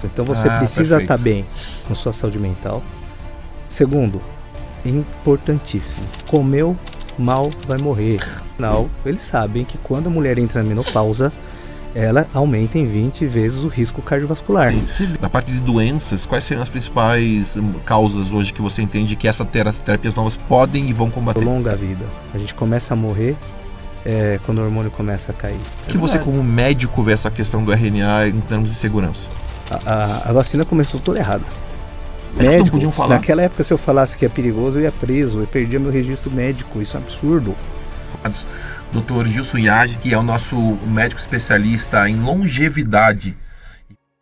Então você precisa perfeito. estar bem com sua saúde mental. Segundo, importantíssimo, comeu mal vai morrer. Não, eles sabem que quando a mulher entra na menopausa, ela aumenta em 20 vezes o risco cardiovascular. Da parte de doenças, quais seriam as principais causas hoje que você entende que essas terapias novas podem e vão combater? Longa vida. A gente começa a morrer quando o hormônio começa a cair. O que você, como médico, vê essa questão do RNA em termos de segurança? A vacina começou toda errada. Médicos não podiam falar. Naquela época, se eu falasse que é perigoso, eu ia preso, eu perdia meu registro médico. Isso é um absurdo. Dr. Gilson Yagi, que é o nosso médico especialista em longevidade.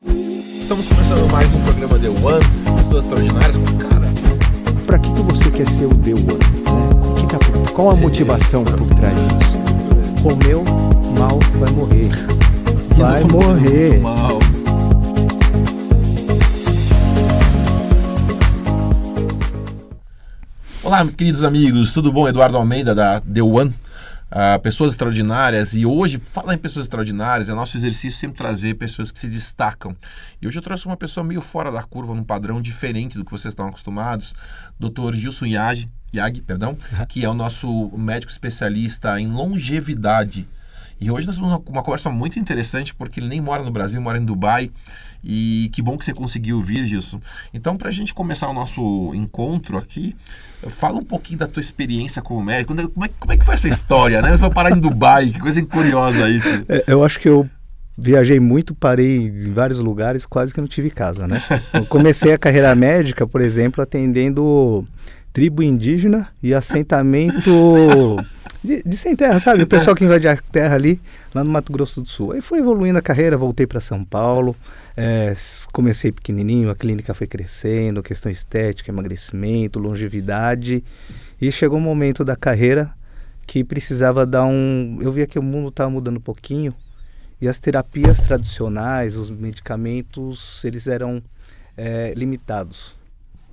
Estamos começando mais um programa The One, Pessoas Extraordinárias. Cara, para que você quer ser o The One? Né? Qual a motivação por trás disso? Comeu mal vai morrer. Vai morrer. Mal. Olá, queridos amigos, tudo bom? Eduardo Almeida, da The One, Pessoas Extraordinárias. E hoje, falar em pessoas extraordinárias, é nosso exercício sempre trazer pessoas que se destacam. E hoje eu trouxe uma pessoa meio fora da curva, num padrão diferente do que vocês estão acostumados, Dr. Gilson Yagi, que é o nosso médico especialista em longevidade. E hoje nós temos uma conversa muito interessante, porque ele nem mora no Brasil, mora em Dubai. E que bom que você conseguiu vir, Gilson. Então, para a gente começar o nosso encontro aqui, fala um pouquinho da tua experiência como médico. Como é que foi essa história, né? Você vai parar em Dubai, que coisa curiosa isso. Eu acho que eu viajei muito, parei em vários lugares, quase que não tive casa, né? Eu comecei a carreira médica, por exemplo, atendendo tribo indígena e assentamento de sem terra, sabe? O pessoal que invade a terra ali, lá no Mato Grosso do Sul. Aí foi evoluindo a carreira, voltei para São Paulo, comecei pequenininho, a clínica foi crescendo, questão estética, emagrecimento, longevidade, e chegou um momento da carreira que precisava dar eu via que o mundo estava mudando um pouquinho, e as terapias tradicionais, os medicamentos, eles eram limitados.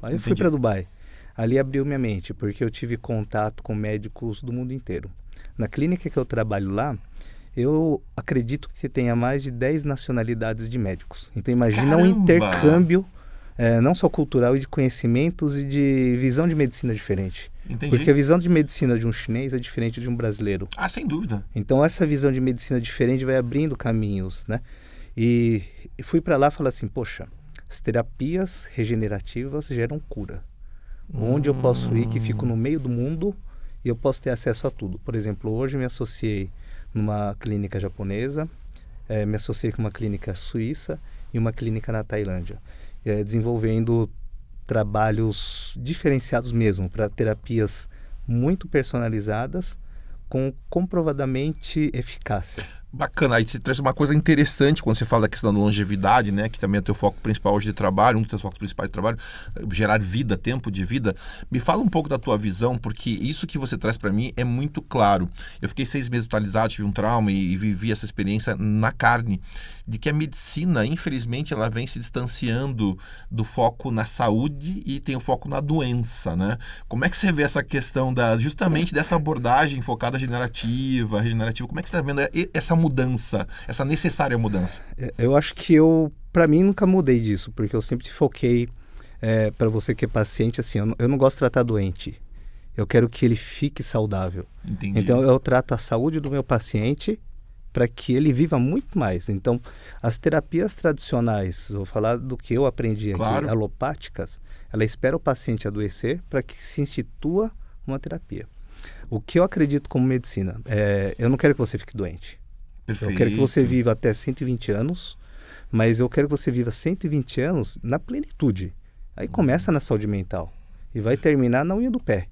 Aí eu fui para Dubai. Ali abriu minha mente, porque eu tive contato com médicos do mundo inteiro. Na clínica que eu trabalho lá, eu acredito que tenha mais de 10 nacionalidades de médicos. Então imagina um intercâmbio, não só cultural, e de conhecimentos e de visão de medicina diferente. Entendi. Porque a visão de medicina de um chinês é diferente de um brasileiro. Sem dúvida. Então essa visão de medicina diferente vai abrindo caminhos, né? E fui para lá e falei assim, poxa, as terapias regenerativas geram cura. Onde eu posso ir, que fico no meio do mundo, e eu posso ter acesso a tudo. Por exemplo, hoje me associei numa clínica japonesa, me associei com uma clínica suíça e uma clínica na Tailândia, desenvolvendo trabalhos diferenciados mesmo, para terapias muito personalizadas, com comprovadamente eficácia. Bacana, aí você traz uma coisa interessante quando você fala da questão da longevidade, né, que também é o teu foco principal hoje de trabalho, um dos teus focos principais de trabalho, gerar vida, tempo de vida. Me fala um pouco da tua visão, porque isso que você traz para mim é muito claro. Eu fiquei 6 meses hospitalizado, tive um trauma e vivi essa experiência na carne, de que a medicina, infelizmente, ela vem se distanciando do foco na saúde e tem o foco na doença, né? Como é que você vê essa questão justamente dessa abordagem focada regenerativa, como é que você está vendo essa mudança, essa necessária mudança? Eu acho que para mim, nunca mudei disso, porque eu sempre foquei, para você que é paciente, assim, eu não gosto de tratar doente, eu quero que ele fique saudável. Entendi. Então eu trato a saúde do meu paciente para que ele viva muito mais. Então, as terapias tradicionais, vou falar do que eu aprendi aqui, alopáticas, ela espera o paciente adoecer para que se institua uma terapia. O que eu acredito como medicina, eu não quero que você fique doente. Perfeito. Eu quero que você viva até 120 anos, mas eu quero que você viva 120 anos na plenitude. Aí começa na saúde mental e vai terminar na unha do pé.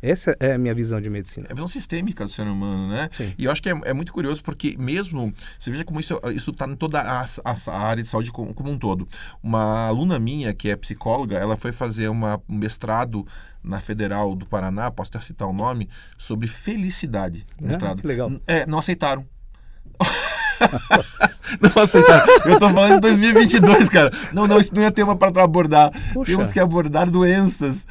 Essa é a minha visão de medicina. É a visão sistêmica do ser humano, né? Sim. E eu acho que é muito curioso, porque mesmo, você veja como isso está em toda a área de saúde como um todo. Uma aluna minha, que é psicóloga, ela foi fazer um mestrado na Federal do Paraná, posso até citar o nome, sobre felicidade. Mestrado. Que legal. Não aceitaram. Não aceitaram. Eu tô falando de 2022, cara. Não, isso não é tema para abordar. Poxa. Temos que abordar doenças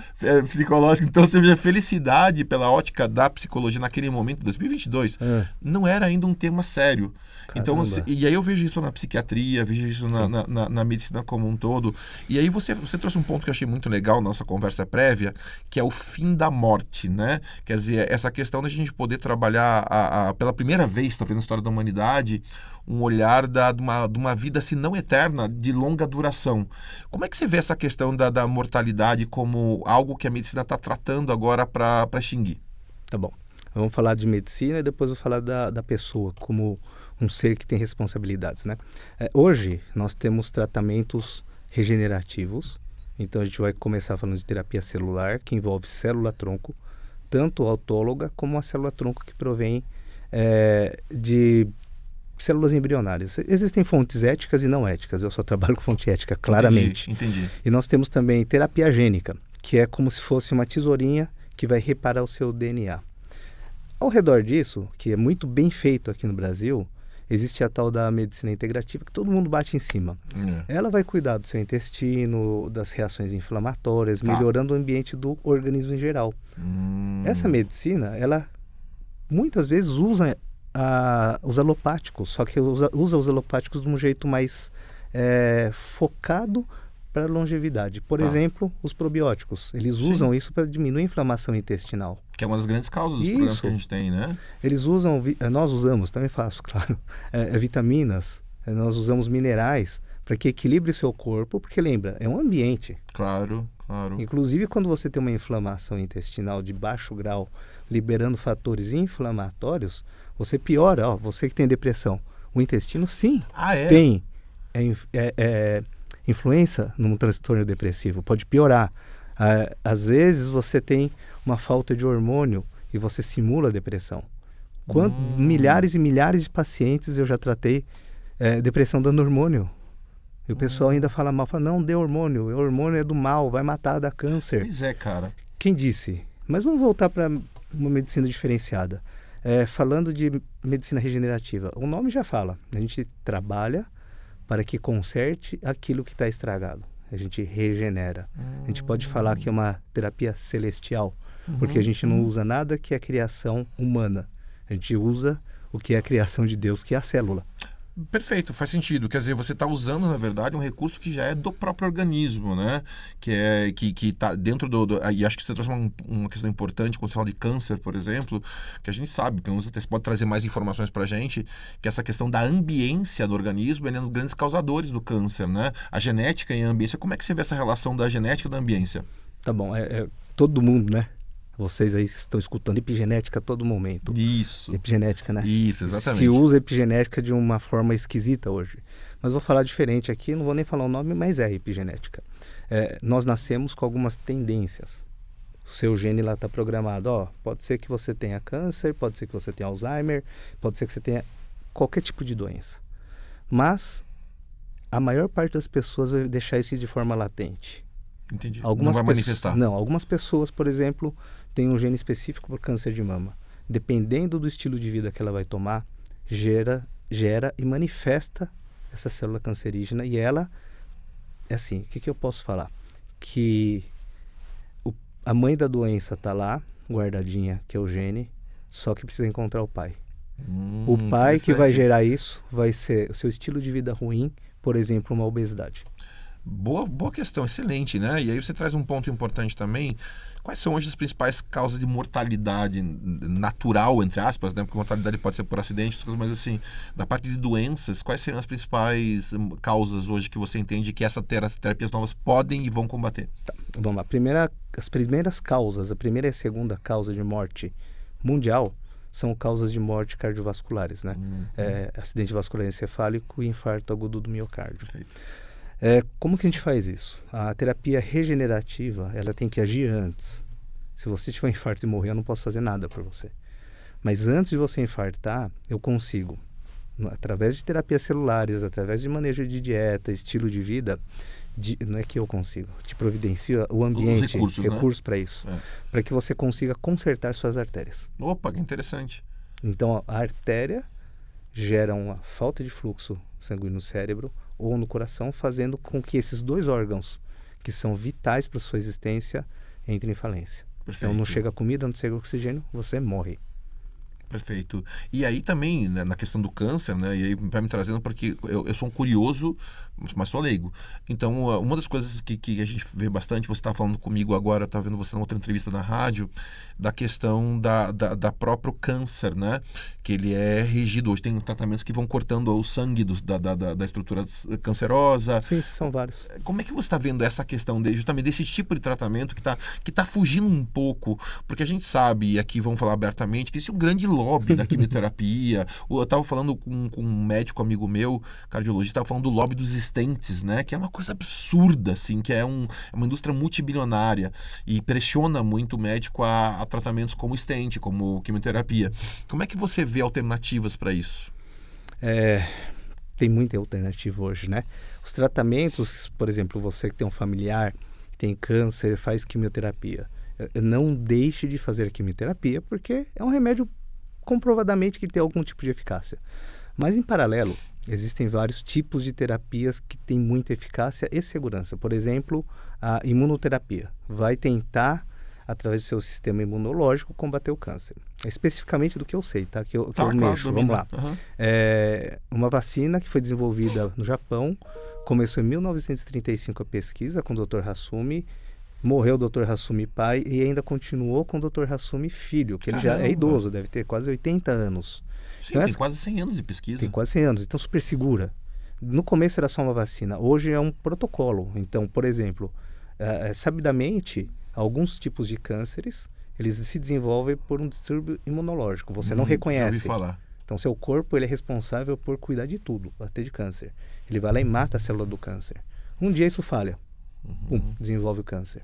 psicológicas. Então, você vê a felicidade pela ótica da psicologia naquele momento, 2022, não era ainda um tema sério. Então, e aí eu vejo isso na psiquiatria, vejo isso na medicina como um todo. E aí você trouxe um ponto que eu achei muito legal na nossa conversa prévia, que é o fim da morte, né? Quer dizer, essa questão da gente poder trabalhar pela primeira vez, talvez na história da humanidade, um olhar de uma vida, se não eterna, de longa duração. Como é que você vê essa questão da mortalidade como algo que a medicina está tratando agora para extinguir? Tá bom. Vamos falar de medicina e depois eu vou falar da pessoa como um ser que tem responsabilidades, né? Hoje nós temos tratamentos regenerativos. Então a gente vai começar falando de terapia celular, que envolve célula-tronco, tanto autóloga como a célula-tronco que provém de células embrionárias. Existem fontes éticas e não éticas. Eu só trabalho com fonte ética, claramente. Entendi. E nós temos também terapia gênica, que é como se fosse uma tesourinha que vai reparar o seu DNA. Ao redor disso, que é muito bem feito aqui no Brasil, existe a tal da medicina integrativa, que todo mundo bate em cima. Ela vai cuidar do seu intestino, das reações inflamatórias, melhorando o ambiente do organismo em geral. Essa medicina, ela muitas vezes usa os alopáticos, só que usa os alopáticos de um jeito mais focado para a longevidade. Por exemplo, os probióticos. Eles usam isso para diminuir a inflamação intestinal. Que é uma das grandes causas dos problemas que a gente tem, né? Eles usam, nós usamos, também faço, claro, vitaminas, nós usamos minerais para que equilibre o seu corpo, porque lembra, é um ambiente. Claro. Inclusive, quando você tem uma inflamação intestinal de baixo grau, liberando fatores inflamatórios, você piora. Você que tem depressão, o intestino sim tem influência num transtorno depressivo, pode piorar. Às vezes você tem uma falta de hormônio e você simula depressão. Milhares e milhares de pacientes eu já tratei depressão dando hormônio. E o pessoal ainda fala mal, fala, não, dê hormônio, o hormônio é do mal, vai matar, dá câncer. Pois é, cara. Quem disse? Mas vamos voltar para uma medicina diferenciada. Falando de medicina regenerativa, o nome já fala, a gente trabalha para que conserte aquilo que está estragado. A gente regenera. A gente pode falar que é uma terapia celestial, porque a gente não usa nada que é a criação humana. A gente usa o que é a criação de Deus, que é a célula. Perfeito, faz sentido. Quer dizer, você está usando, na verdade, um recurso que já é do próprio organismo, né? Que está dentro e acho que você trouxe uma questão importante quando você fala de câncer, por exemplo, que a gente sabe, que você pode trazer mais informações para a gente, que essa questão da ambiência do organismo é um dos grandes causadores do câncer, né? A genética e a ambiência, como é que você vê essa relação da genética e da ambiência? Tá bom, todo mundo, né? Vocês aí estão escutando epigenética a todo momento. Isso. Epigenética, né? Isso, exatamente. Se usa epigenética de uma forma esquisita hoje. Mas vou falar diferente aqui, não vou nem falar o nome, mas é epigenética. Nós nascemos com algumas tendências. O seu gene lá está programado. Pode ser que você tenha câncer, pode ser que você tenha Alzheimer, pode ser que você tenha qualquer tipo de doença. Mas a maior parte das pessoas vai deixar isso de forma latente. Entendi. Não vai manifestar. Não, algumas pessoas, por exemplo, têm um gene específico para câncer de mama. Dependendo do estilo de vida que ela vai tomar, gera e manifesta essa célula cancerígena. E ela, assim, o que eu posso falar? Que a mãe da doença está lá, guardadinha, que é o gene, só que precisa encontrar o pai. O pai que vai gerar isso vai ser o seu estilo de vida ruim, por exemplo, uma obesidade. Boa questão, excelente, né? E aí você traz um ponto importante também. Quais são hoje as principais causas de mortalidade natural, entre aspas, né? Porque mortalidade pode ser por acidente, mas assim, da parte de doenças, quais seriam as principais causas hoje que você entende que essas terapias novas podem e vão combater? Tá, vamos lá. As primeiras causas, a primeira e a segunda causa de morte mundial são causas de morte cardiovasculares, né? Acidente vascular encefálico e infarto agudo do miocárdio. Perfeito. Como que a gente faz isso? A terapia regenerativa, ela tem que agir antes. Se você tiver um infarto e morrer, eu não posso fazer nada por você. Mas antes de você infartar, eu consigo, através de terapias celulares, através de manejo de dieta, estilo de vida, não é que eu consigo, te providencio o ambiente, recursos, né? Para isso, para que você consiga consertar suas artérias. Opa, que interessante. Então, a artéria geram uma falta de fluxo sanguíneo no cérebro ou no coração, fazendo com que esses 2 órgãos, que são vitais para sua existência, entrem em falência. Perfeito. Então não chega comida, não chega oxigênio, você morre. Perfeito. E aí também, né, na questão do câncer, né, e aí vai me trazendo, porque eu sou um curioso, mas sou leigo. Então, uma das coisas que a gente vê bastante, você está falando comigo agora, está vendo você na outra entrevista na rádio, da questão da próprio câncer, né, que ele é regido. Hoje tem tratamentos que vão cortando o sangue da estrutura cancerosa. Sim, são vários. Como é que você está vendo essa questão justamente desse tipo de tratamento que tá fugindo um pouco? Porque a gente sabe, e aqui vamos falar abertamente, que existe um grande lobby da quimioterapia. Eu estava falando com um médico amigo meu, cardiologista, estava falando do lobby dos stents, né? Que é uma coisa absurda, assim, que é uma indústria multibilionária e pressiona muito o médico a tratamentos como stent, como quimioterapia. Como é que você vê alternativas para isso? Tem muita alternativa hoje, né? Os tratamentos, por exemplo, você que tem um familiar que tem câncer, faz quimioterapia. Não deixe de fazer quimioterapia, porque é um remédio comprovadamente que tem algum tipo de eficácia. Mas, em paralelo, existem vários tipos de terapias que têm muita eficácia e segurança. Por exemplo, a imunoterapia vai tentar, através do seu sistema imunológico, combater o câncer. Especificamente do que eu sei, tá? Que eu mexo. Vamos lá. Uhum. Uma vacina que foi desenvolvida no Japão, começou em 1935 a pesquisa com o Dr. Hasumi. Morreu o Dr. Hasumi pai e ainda continuou com o Dr. Hasumi filho, que ele já é idoso, deve ter quase 80 anos. Sim, então, tem quase 100 anos de pesquisa. Tem quase 100 anos, então super segura. No começo era só uma vacina, hoje é um protocolo. Então, por exemplo, sabidamente, alguns tipos de cânceres, eles se desenvolvem por um distúrbio imunológico, você não reconhece. Já ouvi falar. Então, seu corpo ele é responsável por cuidar de tudo, até de câncer. Ele vai lá e mata a célula do câncer. Um dia isso falha. Desenvolve o câncer.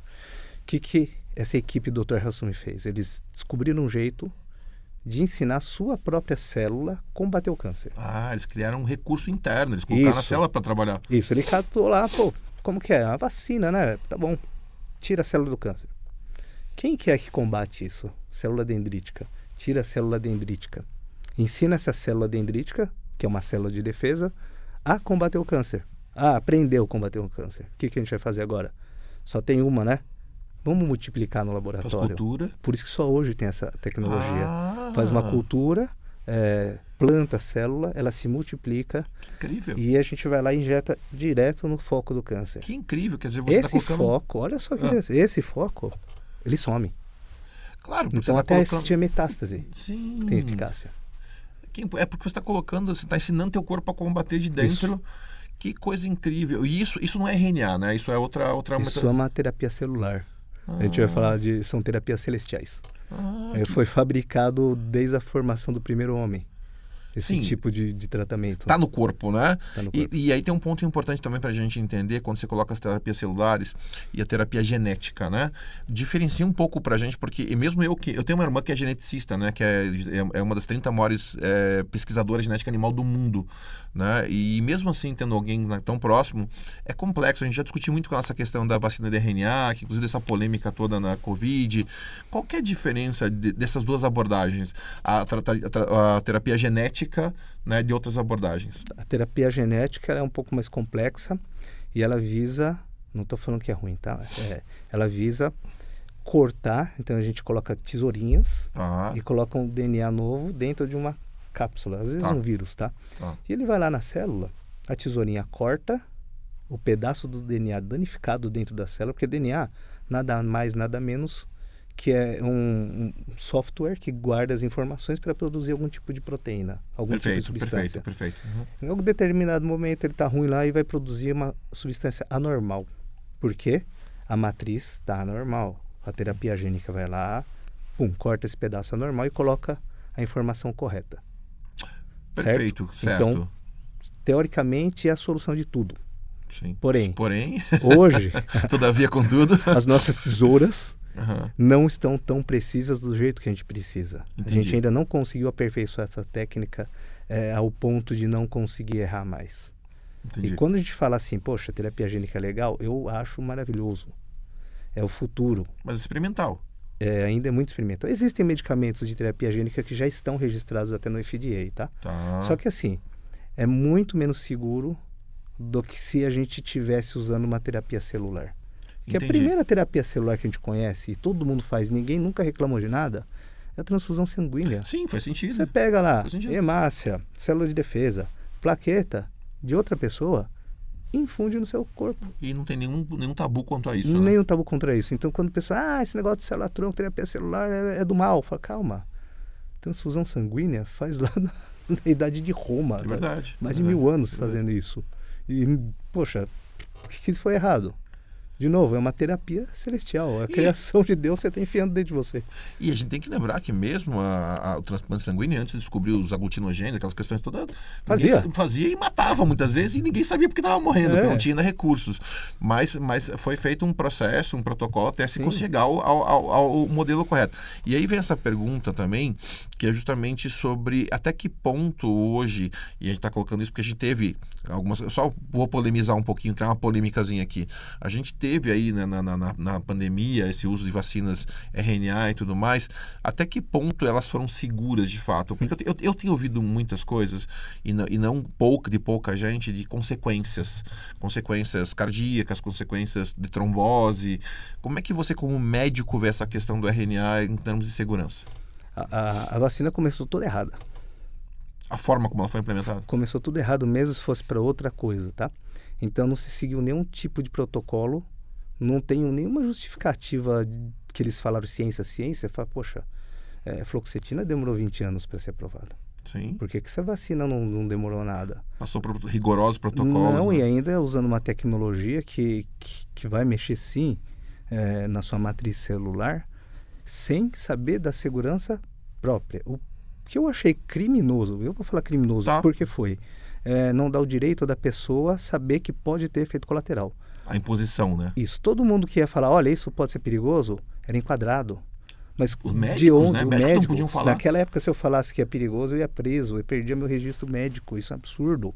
O que essa equipe do Dr. Hasumi fez? Eles descobriram um jeito de ensinar a sua própria célula a combater o câncer. Eles criaram um recurso interno, eles colocaram a célula para trabalhar. Isso, ele catou lá, como que é? A vacina, né? Tá bom, tira a célula do câncer. Quem que é que combate isso? Célula dendrítica. Tira a célula dendrítica. Ensina essa célula dendrítica, que é uma célula de defesa, a combater o câncer. Aprendeu a combater o câncer. O que a gente vai fazer agora? Só tem uma, né? Vamos multiplicar no laboratório. Faz cultura. Por isso que só hoje tem essa tecnologia. Faz uma cultura, planta a célula, ela se multiplica. Que incrível. E a gente vai lá e injeta direto no foco do câncer. Que incrível. Quer dizer, você esse tá colocando... foco, olha só que interessante. Esse foco, ele some. Claro, porque então você até colocando... assistir a metástase. Sim. Tem eficácia. É porque você está colocando, você está ensinando teu corpo a combater de dentro. Isso. Que coisa incrível. E isso não é RNA, né? Isso é outra... Isso é uma terapia celular. A gente vai falar são terapias celestiais. Foi fabricado desde a formação do primeiro homem. Esse tipo de tratamento. Tá no corpo, né? Tá no corpo. E aí tem um ponto importante também para a gente entender quando você coloca as terapias celulares e a terapia genética, né? Diferencia um pouco para a gente, porque mesmo eu tenho uma irmã que é geneticista, né? Que é uma das 30 maiores pesquisadoras de genética animal do mundo, né? E mesmo assim, tendo alguém tão próximo, é complexo. A gente já discutiu muito com essa questão da vacina de RNA, que inclusive essa polêmica toda na Covid. Qual que é a diferença dessas duas abordagens? A terapia genética, né, de outras abordagens. A terapia genética é um pouco mais complexa e ela visa, não estou falando que é ruim, tá? Ela visa cortar, então a gente coloca tesourinhas e coloca um DNA novo dentro de uma cápsula, às vezes um vírus, tá? E ele vai lá na célula, a tesourinha corta o pedaço do DNA danificado dentro da célula, porque DNA nada mais, nada menos que é um software que guarda as informações para produzir algum tipo de proteína, algum tipo de substância. Perfeito. Em algum determinado momento ele está ruim lá e vai produzir uma substância anormal. Por quê? A matriz está anormal. A terapia gênica vai lá, corta esse pedaço anormal e coloca a informação correta. Perfeito, certo. Então, teoricamente, é a solução de tudo. Sim. Porém, hoje, todavia, contudo, as nossas tesouras não estão tão precisas do jeito que a gente precisa. Entendi. A gente ainda não conseguiu aperfeiçoar essa técnica ao ponto de não conseguir errar mais. Entendi. E quando a gente fala assim, poxa, terapia gênica é legal, eu acho maravilhoso. É o futuro. Mas experimental. ainda é muito experimental. Existem medicamentos de terapia gênica que já estão registrados até no FDA, tá? Tá. Só que assim, é muito menos seguro do que se a gente tivesse usando uma terapia celular. Porque Entendi. a primeira terapia celular que a gente conhece, e todo mundo faz, ninguém nunca reclamou de nada, é a transfusão sanguínea. Sim, faz sentido. Você pega lá, Faz sentido. hemácia, célula de defesa, plaqueta de outra pessoa, infunde no seu corpo. E não tem nenhum tabu quanto a isso, né? Nenhum tabu contra isso. Então, quando o pessoal, esse negócio de célula-tronco, terapia celular é do mal. Fala, calma. Transfusão sanguínea faz lá na idade de Roma. É verdade. Mais de 1000 anos fazendo isso. E, poxa, o que foi errado? De novo, é uma terapia celestial. A criação de Deus você está enfiando dentro de você. E a gente tem que lembrar que mesmo o transplante sanguíneo, antes de descobrir os aglutinogênios, aquelas questões todas, fazia e matava muitas vezes, e ninguém sabia porque estava morrendo, porque não tinha ainda recursos. Mas foi feito um processo, um protocolo até se conseguir ao modelo correto. E aí vem essa pergunta também, que é justamente sobre até que ponto hoje, e a gente está colocando isso porque a gente teve algumas... Eu só vou polemizar um pouquinho, entrar uma polêmicazinha aqui. A gente teve aí, né, na pandemia esse uso de vacinas RNA e tudo mais, até que ponto elas foram seguras de fato? Porque eu tenho ouvido muitas coisas, e não pouca gente, de consequências cardíacas, consequências de trombose. Como é que você, como médico, vê essa questão do RNA em termos de segurança? A vacina começou toda errada. A forma como ela foi implementada? Começou tudo errado mesmo se fosse para outra coisa, tá? Então não se seguiu nenhum tipo de protocolo, não tem nenhuma justificativa que eles falaram ciência. Fala, poxa, fluoxetina demorou 20 anos para ser aprovada. Sim. Por que essa vacina não demorou nada? Passou por rigorosos protocolos. Não, né? E ainda usando uma tecnologia que vai mexer sim na sua matriz celular, sem saber da segurança própria. O que eu achei criminoso, eu vou falar criminoso, porque foi não dar o direito da pessoa saber que pode ter efeito colateral. A imposição, né? Isso, todo mundo que ia falar, olha, isso pode ser perigoso, era enquadrado. Mas os médicos, de onde né? o Médicos médico, não podiam falar. naquela época, se eu falasse que é perigoso, eu ia preso, eu perdia meu registro médico, isso é um absurdo.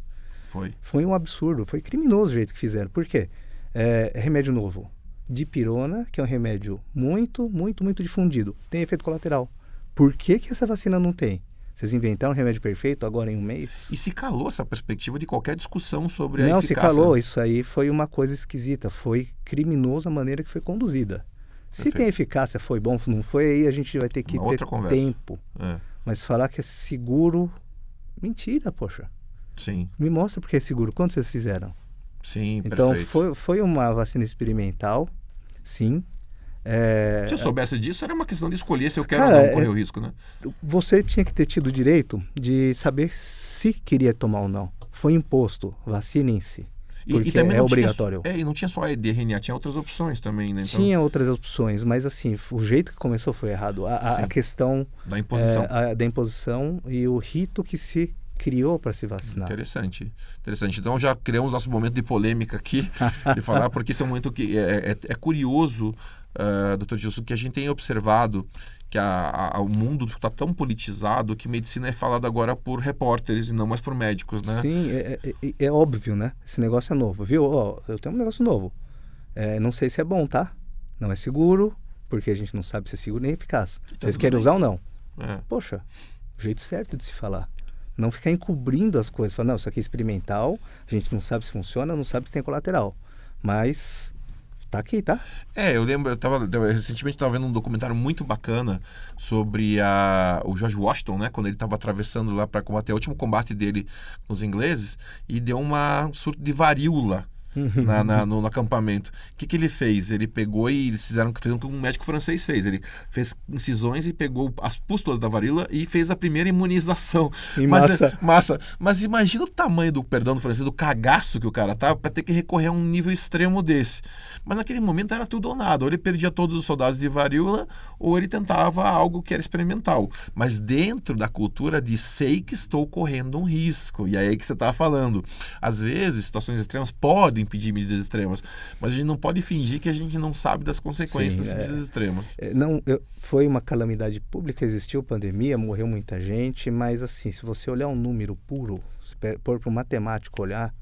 Foi um absurdo, foi criminoso o jeito que fizeram. Por quê? É remédio novo. Dipirona, que é um remédio muito, muito, muito difundido, tem efeito colateral. Por que essa vacina não tem? Vocês inventaram um remédio perfeito agora em um mês? E se calou essa perspectiva de qualquer discussão sobre a Não, eficácia? se calou. Isso aí foi uma coisa esquisita. Foi criminoso a maneira que foi conduzida. Se tem eficácia, foi bom, não foi, aí a gente vai ter que ter tempo. Mas falar que é seguro, mentira, poxa. Sim. Me mostra porque é seguro. Quanto vocês fizeram? Sim, então, perfeito. foi uma vacina experimental, sim. Se eu soubesse disso, era uma questão de escolher se eu quero ou não correr o risco, né? Você tinha que ter tido o direito de saber se queria tomar ou não. Foi imposto, vacinem-se. Porque é obrigatório. E não tinha só a RNA, tinha outras opções também, né? Então... Tinha outras opções, mas assim, o jeito que começou foi errado. A questão da imposição. Da imposição e o rito que se criou para se vacinar. Interessante. Então já criamos nosso momento de polêmica aqui, de falar, porque esse é um momento que é curioso, Dr. Gilson, que a gente tem observado que o mundo está tão politizado que medicina é falada agora por repórteres e não mais por médicos, né? Sim, é óbvio, né? Esse negócio é novo, viu? Eu tenho um negócio novo. Não sei se é bom, tá? Não é seguro, porque a gente não sabe se é seguro nem eficaz. Vocês querem usar ou não? Poxa, o jeito certo de se falar. Não ficar encobrindo as coisas. Falar, não, isso aqui é experimental, a gente não sabe se funciona, não sabe se tem colateral. Mas... tá aqui, tá? Eu lembro, recentemente estava vendo um documentário muito bacana sobre o George Washington, né? Quando ele estava atravessando lá para combater o último combate dele com os ingleses e deu um surto de varíola no acampamento. O que ele fez? Ele pegou e eles fizeram o que um médico francês fez. Ele fez incisões e pegou as pústulas da varíola e fez a primeira imunização. Massa. Mas imagina o tamanho do francês, do cagaço que o cara tava para ter que recorrer a um nível extremo desse. Mas naquele momento era tudo ou nada. Ou ele perdia todos os soldados de varíola, ou ele tentava algo que era experimental. Mas dentro da cultura de sei que estou correndo um risco. E aí que você estava falando. Às vezes, situações extremas podem impedir medidas extremas, mas a gente não pode fingir que a gente não sabe das consequências das medidas extremas. Foi uma calamidade pública, existiu pandemia, morreu muita gente, mas assim, se você olhar um número puro, se pôr para um matemático olhar,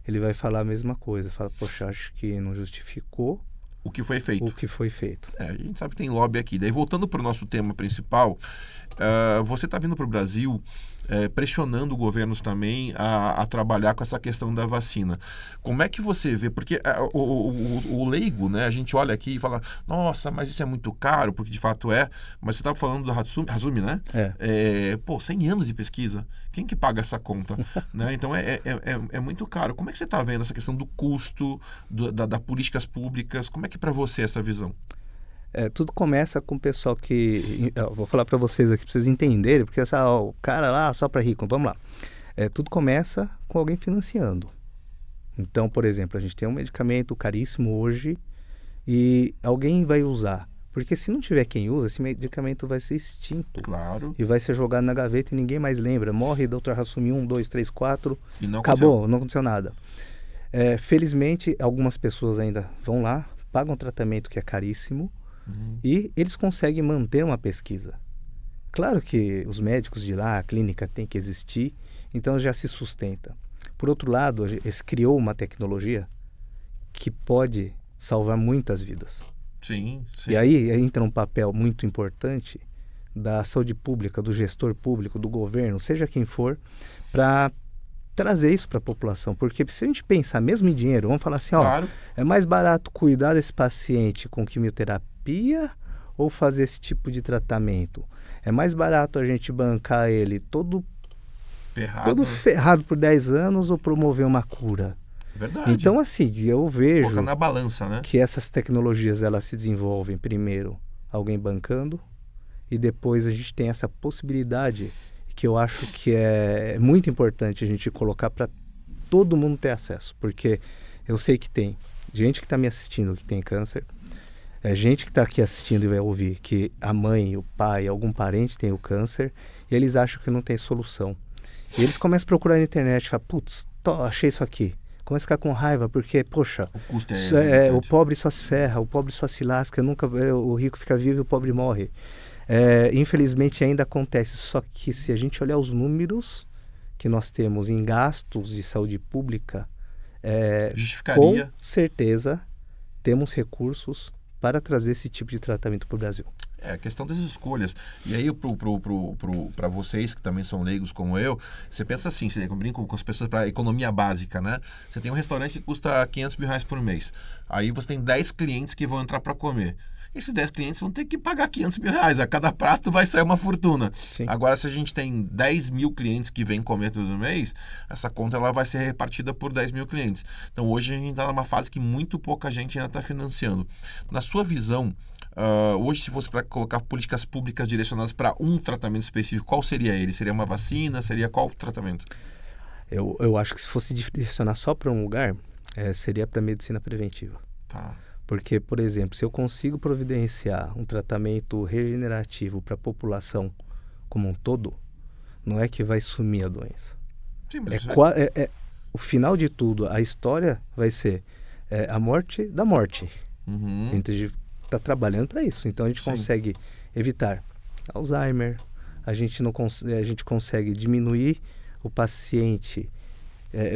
ele vai falar a mesma coisa. Fala, poxa, acho que não justificou o que foi feito. o que foi feito. A gente sabe que tem lobby aqui. Daí, voltando para o nosso tema principal, você está vindo para o Brasil pressionando governos também a trabalhar com essa questão da vacina. Como é que você vê? Porque o leigo, né, a gente olha aqui e fala, nossa, mas isso é muito caro, porque de fato é. Mas você estava falando do Hasumi, né? 100 anos de pesquisa. Quem que paga essa conta? Né? Então, é muito caro. Como é que você está vendo essa questão do custo, das políticas públicas? Como é que é para você essa visão? Tudo começa com o pessoal que... Eu vou falar para vocês aqui, para vocês entenderem, porque o cara lá, só para rico, vamos lá. Tudo começa com alguém financiando. Então, por exemplo, a gente tem um medicamento caríssimo hoje e alguém vai usar. Porque se não tiver quem usa, esse medicamento vai ser extinto. Claro. E vai ser jogado na gaveta e ninguém mais lembra. Morre Dr. Hasumi 1, 2, 3, 4, e não acabou, não aconteceu nada. Felizmente, algumas pessoas ainda vão lá, pagam um tratamento que é caríssimo, e eles conseguem manter uma pesquisa. Claro que os médicos de lá, a clínica tem que existir, então já se sustenta. Por outro lado, eles criou uma tecnologia que pode salvar muitas vidas. Sim. E aí entra um papel muito importante da saúde pública, do gestor público, do governo, seja quem for, para trazer isso para a população. Porque se a gente pensar mesmo em dinheiro, vamos falar assim, claro. É mais barato cuidar desse paciente com quimioterapia ou fazer esse tipo de tratamento? É mais barato a gente bancar ele todo ferrado por 10 anos ou promover uma cura? Verdade. Então, assim, eu vejo coloca na balança, né? Que essas tecnologias elas se desenvolvem primeiro alguém bancando e depois a gente tem essa possibilidade que eu acho que é muito importante a gente colocar para todo mundo ter acesso, porque eu sei que tem gente que está me assistindo que tem câncer, gente que está aqui assistindo e vai ouvir que a mãe, o pai, algum parente tem o câncer e eles acham que não tem solução. E eles começam a procurar na internet e falam, putz, achei isso aqui. Começa a ficar com raiva, porque, poxa, o custo o pobre só se ferra, o pobre só se lasca, o rico fica vivo e o pobre morre. Infelizmente ainda acontece, só que se a gente olhar os números que nós temos em gastos de saúde pública, justificaria. Com certeza temos recursos para trazer esse tipo de tratamento para o Brasil. A questão das escolhas. E aí, para vocês que também são leigos como eu, você pensa assim, eu brinco com as pessoas para economia básica, né? Você tem um restaurante que custa R$500 mil por mês. Aí você tem 10 clientes que vão entrar para comer. Esses 10 clientes vão ter que pagar R$500 mil. A cada prato vai sair uma fortuna. Sim. Agora, se a gente tem 10 mil clientes que vêm comer todo mês, essa conta ela vai ser repartida por 10 mil clientes. Então, hoje a gente está numa fase que muito pouca gente ainda está financiando. Na sua visão, hoje, se fosse para colocar políticas públicas direcionadas para um tratamento específico, qual seria ele? Seria uma vacina? Seria qual tratamento? Eu acho que se fosse direcionar só para um lugar, seria para medicina preventiva. Tá. Porque, por exemplo, se eu consigo providenciar um tratamento regenerativo para a população como um todo, não é que vai sumir a doença. Sim, mas o final de tudo, a história vai ser a morte da morte. Uhum. A gente está trabalhando para isso. Então a gente consegue evitar Alzheimer, a gente consegue diminuir o paciente...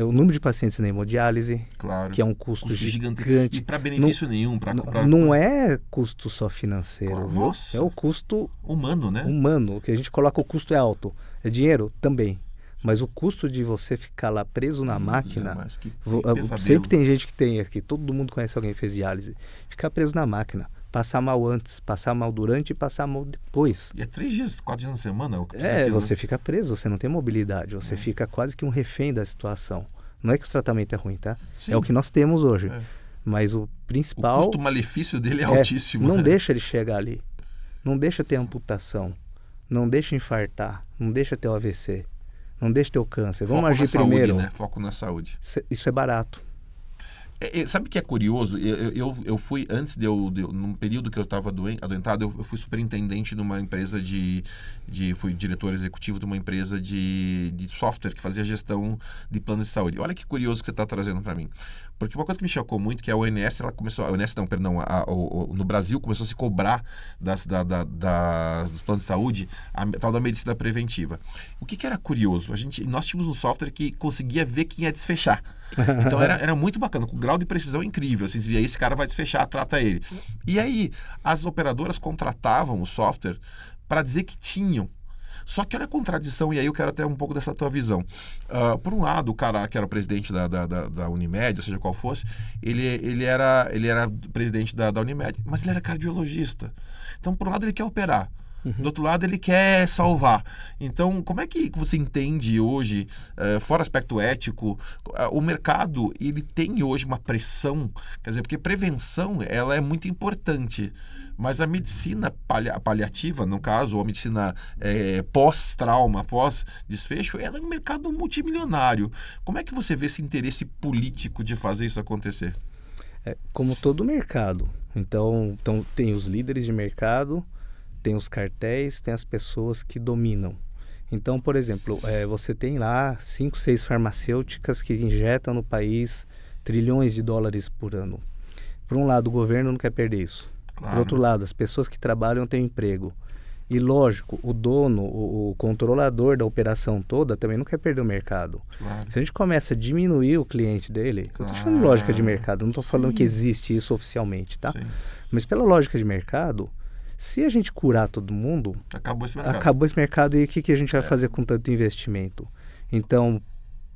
o número de pacientes na hemodiálise, claro, que é um custo gigante. E para benefício nenhum. Não é custo só financeiro, claro, viu? Nossa. É o custo humano, né? Humano, que a gente coloca o custo é alto. É dinheiro? Também. Mas o custo de você ficar lá preso na máquina... sempre tem gente que tem aqui, todo mundo conhece alguém que fez diálise. Ficar preso na máquina. Passar mal antes, passar mal durante e passar mal depois. E 3 dias, 4 dias na semana? Você fica preso, você não tem mobilidade, você fica quase que um refém da situação. Não é que o tratamento é ruim, tá? Sim. É o que nós temos hoje. Mas o principal... O custo-malefício dele é altíssimo. Não deixa ele chegar ali. Não deixa ter amputação. Não deixa infartar. Não deixa ter o AVC. Não deixa ter o câncer. Vamos agir primeiro. Saúde, né? Foco na saúde. Isso é barato. Sabe o que é curioso? Eu fui, antes num período que eu estava adoentado, eu fui superintendente de uma empresa fui diretor executivo de uma empresa de software que fazia gestão de planos de saúde. Olha que curioso que você está trazendo para mim. Porque uma coisa que me chocou muito que a ONS, ela começou... A ONS não, perdão. No Brasil começou a se cobrar dos planos de saúde a tal da medicina preventiva. O que era curioso? Nós tínhamos um software que conseguia ver quem ia desfechar. Então era muito bacana, com grau de precisão incrível. Assim, você via, esse cara vai desfechar, trata ele. E aí, as operadoras contratavam o software para dizer que tinham. Só que olha a contradição, e aí eu quero até um pouco dessa tua visão. Por um lado, o cara que era o presidente da Unimed, ou seja, qual fosse, ele era presidente da Unimed, mas ele era cardiologista. Então, por um lado, ele quer operar. Do outro lado, ele quer salvar. Então, como é que você entende hoje, fora aspecto ético, o mercado, ele tem hoje uma pressão, quer dizer, porque prevenção, ela é muito importante, mas a medicina paliativa, no caso, ou a medicina pós-trauma, pós-desfecho, ela é um mercado multimilionário. Como é que você vê esse interesse político de fazer isso acontecer? Como todo mercado. Então, tem os líderes de mercado, tem os cartéis, tem as pessoas que dominam. Então, por exemplo, você tem lá 5, 6 farmacêuticas que injetam no país trilhões de dólares por ano. Por um lado, o governo não quer perder isso. Claro. Por outro lado, as pessoas que trabalham têm emprego. E lógico, o dono, o controlador da operação toda também não quer perder o mercado. Claro. Se a gente começa a diminuir o cliente dele, eu estou falando lógica de mercado, não estou falando que existe isso oficialmente, tá? Sim. Mas pela lógica de mercado, se a gente curar todo mundo, acabou esse mercado. E o que a gente vai fazer com tanto investimento? Então,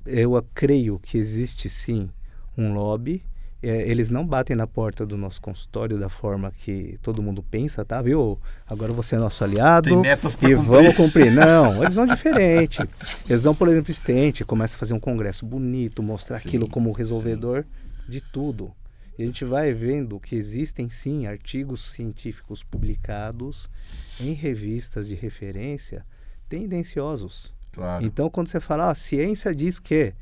eu creio que existe sim um lobby. Eles não batem na porta do nosso consultório da forma que todo mundo pensa, tá? Viu? Agora você é nosso aliado. Tem metas pra cumprir. Vamos cumprir. Não, eles vão diferente. Eles vão, por exemplo, extente, começa a fazer um congresso bonito, mostrar aquilo como resolvedor de tudo. E a gente vai vendo que existem sim artigos científicos publicados em revistas de referência tendenciosos. Claro. Então, quando você fala, a ciência diz que,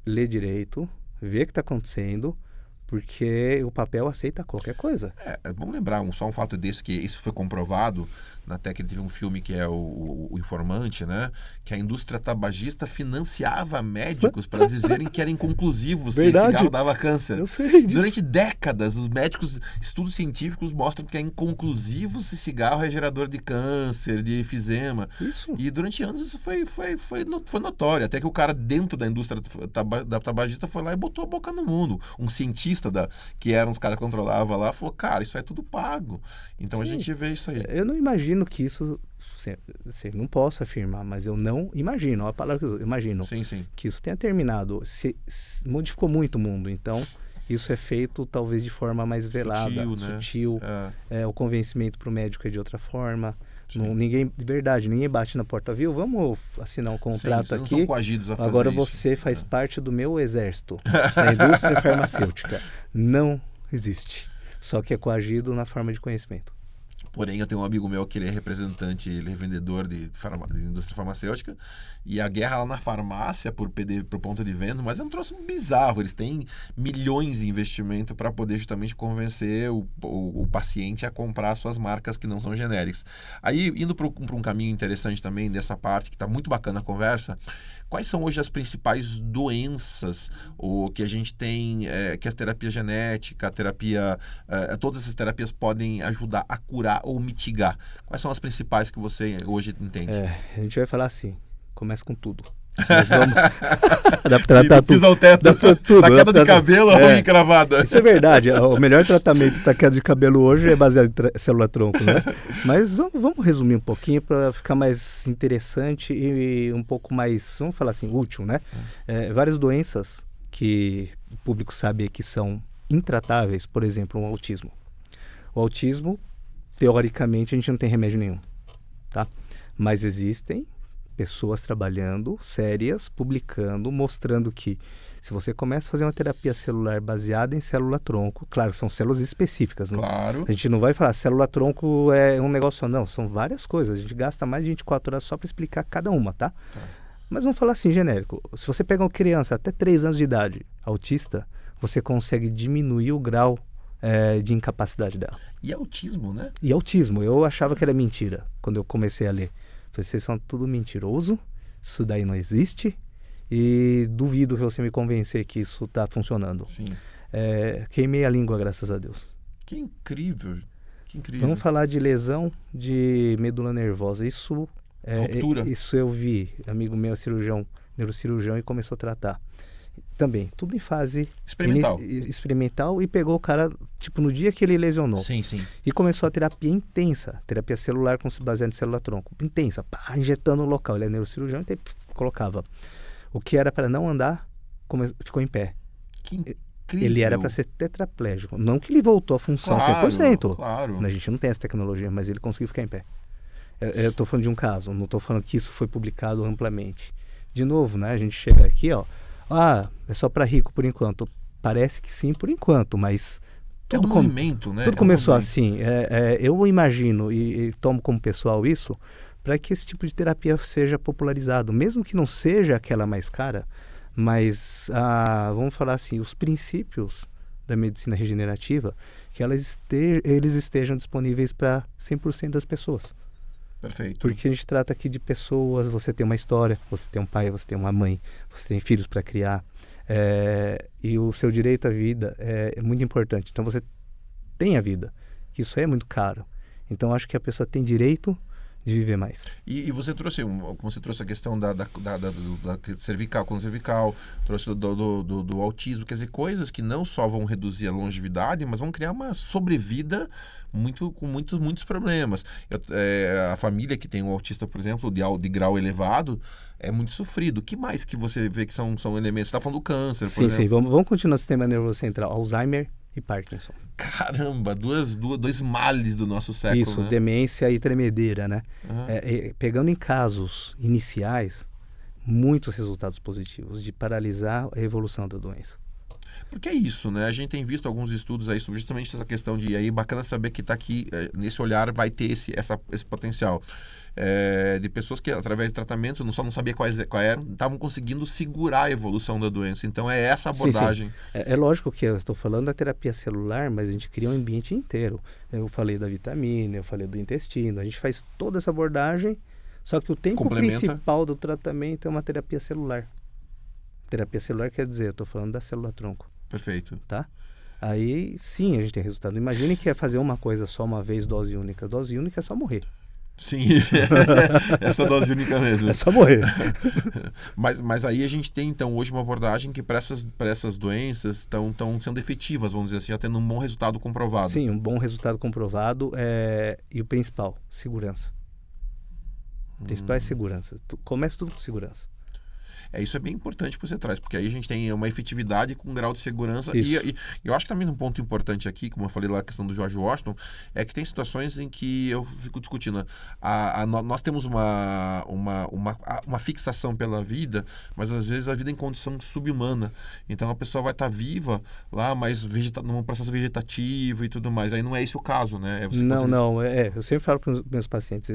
lê direito, vê o que está acontecendo, porque o papel aceita qualquer coisa. Vamos lembrar só um fato desse, que isso foi comprovado, até que teve um filme que é o Informante, né? Que a indústria tabagista financiava médicos para dizerem que era inconclusivo se cigarro dava câncer. Eu sei disso. Durante décadas, os médicos, estudos científicos mostram que é inconclusivo se cigarro é gerador de câncer, de efizema. Isso. E durante anos isso foi notório, até que o cara dentro da indústria da tabagista foi lá e botou a boca no mundo. Um cientista que eram os caras que controlavam lá, falou, cara, isso é tudo pago. Então a gente vê isso aí. Eu não imagino que isso, não posso afirmar, mas eu não imagino, a palavra que eu imagino, que isso tenha terminado. Se modificou muito o mundo, então isso é feito talvez de forma mais velada, sutil. O convencimento para o médico é de outra forma. Ninguém bate na porta, viu? Vamos assinar um contrato aqui. Não são coagidos a fazer agora isso. Você faz parte do meu exército, da indústria farmacêutica. Não existe. Só que é coagido na forma de conhecimento. Porém, eu tenho um amigo meu que ele é representante, ele é vendedor de indústria farmacêutica, e a guerra lá na farmácia por ponto de venda, mas é um troço bizarro. Eles têm milhões de investimento para poder justamente convencer o paciente a comprar suas marcas que não são genéricas. Aí, indo para um caminho interessante também dessa parte, que está muito bacana a conversa, quais são hoje as principais doenças que a gente tem, que a terapia genética, todas essas terapias podem ajudar a curar ou mitigar? Quais são as principais que você hoje entende? A gente vai falar assim, começa com tudo. Nós vamos... dá pra tratar tudo. Ao teto, dá pra tudo. Na queda de cabelo, a unha cravada. Isso é verdade. O melhor tratamento para queda de cabelo hoje é baseado em célula-tronco, né? Mas vamos resumir um pouquinho para ficar mais interessante e um pouco mais, vamos falar assim, útil, né? Várias doenças que o público sabe que são intratáveis, por exemplo, o autismo. O autismo, teoricamente, a gente não tem remédio nenhum, tá? Mas existem pessoas trabalhando, sérias, publicando, mostrando que se você começa a fazer uma terapia celular baseada em célula-tronco, claro, são células específicas. Claro. A gente não vai falar célula-tronco é um negócio só, não, são várias coisas. A gente gasta mais de 24 horas só para explicar cada uma, tá? Mas vamos falar assim, genérico. Se você pega uma criança até 3 anos de idade, autista, você consegue diminuir o grau de incapacidade dela. E autismo, né? E autismo. Eu achava que era mentira quando eu comecei a ler. Vocês são tudo mentiroso, isso daí não existe. e duvido que você me convencer que isso está funcionando. Sim. Queimei a língua, graças a Deus. Que incrível. Que incrível. Vamos falar de lesão de medula nervosa. Ruptura. Isso eu vi. Amigo meu, cirurgião, neurocirurgião, e começou a tratar. Também, tudo em fase experimental, e pegou o cara, tipo, no dia que ele lesionou. Sim, sim. E começou a terapia intensa, terapia celular baseada em célula-tronco. Intensa, pá, injetando no local. Ele é neurocirurgião, então colocava. O que era para não andar, ficou em pé. Que incrível. Ele era para ser tetraplégico. Não que ele voltou à função 100%. Claro. A gente não tem essa tecnologia, mas ele conseguiu ficar em pé. Eu estou falando de um caso, não estou falando que isso foi publicado amplamente. De novo, né? A gente chega aqui, ó. É só para rico por enquanto. Parece que sim por enquanto, mas... Tudo movimento, né? Tudo começou assim. Eu imagino e tomo como pessoal isso, para que esse tipo de terapia seja popularizado. Mesmo que não seja aquela mais cara, mas, vamos falar assim, os princípios da medicina regenerativa, que eles estejam disponíveis para 100% das pessoas. Perfeito. Porque a gente trata aqui de pessoas, você tem uma história, você tem um pai, você tem uma mãe, você tem filhos para criar, e o seu direito à vida é muito importante. Então você tem a vida, que isso é muito caro. Então acho que a pessoa tem direito de viver mais. E você trouxe a questão da cervical, coluna cervical, trouxe do autismo, quer dizer, coisas que não só vão reduzir a longevidade, mas vão criar uma sobrevida com muitos problemas. A família que tem um autista, por exemplo, de grau elevado, é muito sofrido. O que mais que você vê que são elementos? Você está falando do câncer, por exemplo. Sim, vamos continuar no sistema nervoso central. Alzheimer e Parkinson. Caramba, dois males do nosso século. Isso, né? Demência e tremedeira, né? Uhum. Pegando em casos iniciais, muitos resultados positivos de paralisar a evolução da doença. Porque é isso, né? A gente tem visto alguns estudos aí sobre justamente essa questão de... aí bacana saber que está aqui, nesse olhar, vai ter esse potencial. De pessoas que, através de tratamento, não sabia quais eram, estavam conseguindo segurar a evolução da doença. Então, é essa abordagem. Sim. É lógico que eu estou falando da terapia celular, mas a gente cria um ambiente inteiro. Eu falei da vitamina, eu falei do intestino, a gente faz toda essa abordagem, só que o tempo principal do tratamento é uma terapia celular. Terapia celular quer dizer, eu estou falando da célula-tronco. Perfeito. Tá? Aí, sim, a gente tem resultado. Imagine que é fazer uma coisa só uma vez, dose única. Dose única é só morrer. Sim, essa dose única mesmo. É só morrer. mas aí a gente tem, então, hoje uma abordagem que para essas doenças estão sendo efetivas, vamos dizer assim, já tendo um bom resultado comprovado. Sim, um bom resultado comprovado e o principal, segurança. O principal é segurança. Começa tudo com segurança. Isso é bem importante que você traz, porque aí a gente tem uma efetividade com um grau de segurança. E eu acho que também um ponto importante aqui, como eu falei lá, a questão do George Washington, é que tem situações em que eu fico discutindo. Nós temos uma fixação pela vida, mas às vezes a vida é em condição subhumana. Então a pessoa vai estar viva lá, mas num processo vegetativo e tudo mais. Aí não é esse o caso, né? Não. Eu sempre falo para os meus pacientes,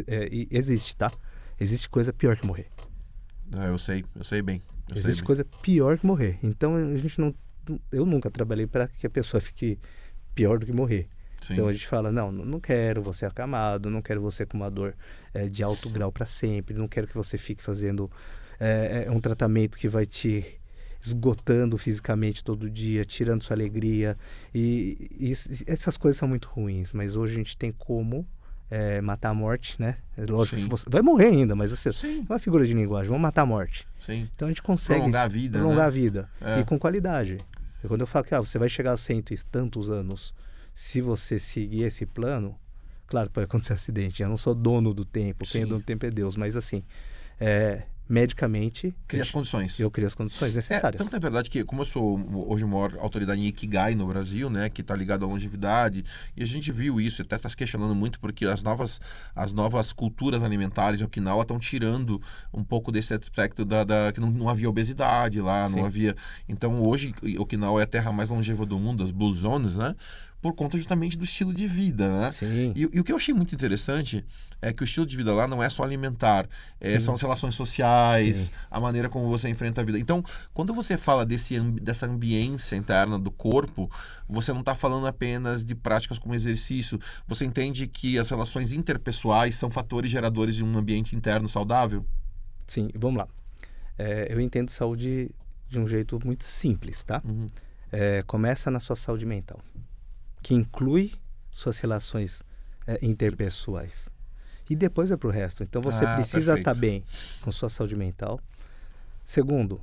existe, tá? Existe coisa pior que morrer. Eu sei bem. Existe coisa pior que morrer. Então eu nunca trabalhei para que a pessoa fique pior do que morrer. Sim. Então a gente fala, não quero você acamado, não quero você com uma dor de alto grau para sempre, não quero que você fique fazendo um tratamento que vai te esgotando fisicamente todo dia, tirando sua alegria. E essas coisas são muito ruins, mas hoje a gente tem como matar a morte, né? Lógico que você vai morrer ainda, mas você é uma figura de linguagem, vamos matar a morte. Sim. Então a gente consegue prolongar a vida, e com qualidade. E quando eu falo que você vai chegar a 100 e tantos anos, se você seguir esse plano, claro que pode acontecer acidente, eu não sou dono do tempo, quem é dono do tempo é Deus, mas assim, medicamente... Cria as condições. Eu crio as condições necessárias. Tanto é verdade que, como eu sou hoje a maior autoridade em Ikigai no Brasil, né, que está ligado à longevidade, e a gente viu isso, até está se questionando muito, porque as novas culturas alimentares em Okinawa estão tirando um pouco desse aspecto que não havia obesidade lá, não havia... Então, hoje, Okinawa é a terra mais longeva do mundo, as Blue Zones, né? Por conta justamente do estilo de vida, né? Sim. E o que eu achei muito interessante é que o estilo de vida lá não é só alimentar, são as relações sociais, Sim. a maneira como você enfrenta a vida. Então, quando você fala dessa ambiência interna do corpo, você não está falando apenas de práticas como exercício, você entende que as relações interpessoais são fatores geradores de um ambiente interno saudável? Sim, vamos lá. Eu entendo saúde de um jeito muito simples, tá? Uhum. Começa na sua saúde mental, que inclui suas relações interpessoais. E depois vai pro resto. Então você precisa estar bem com sua saúde mental. Segundo,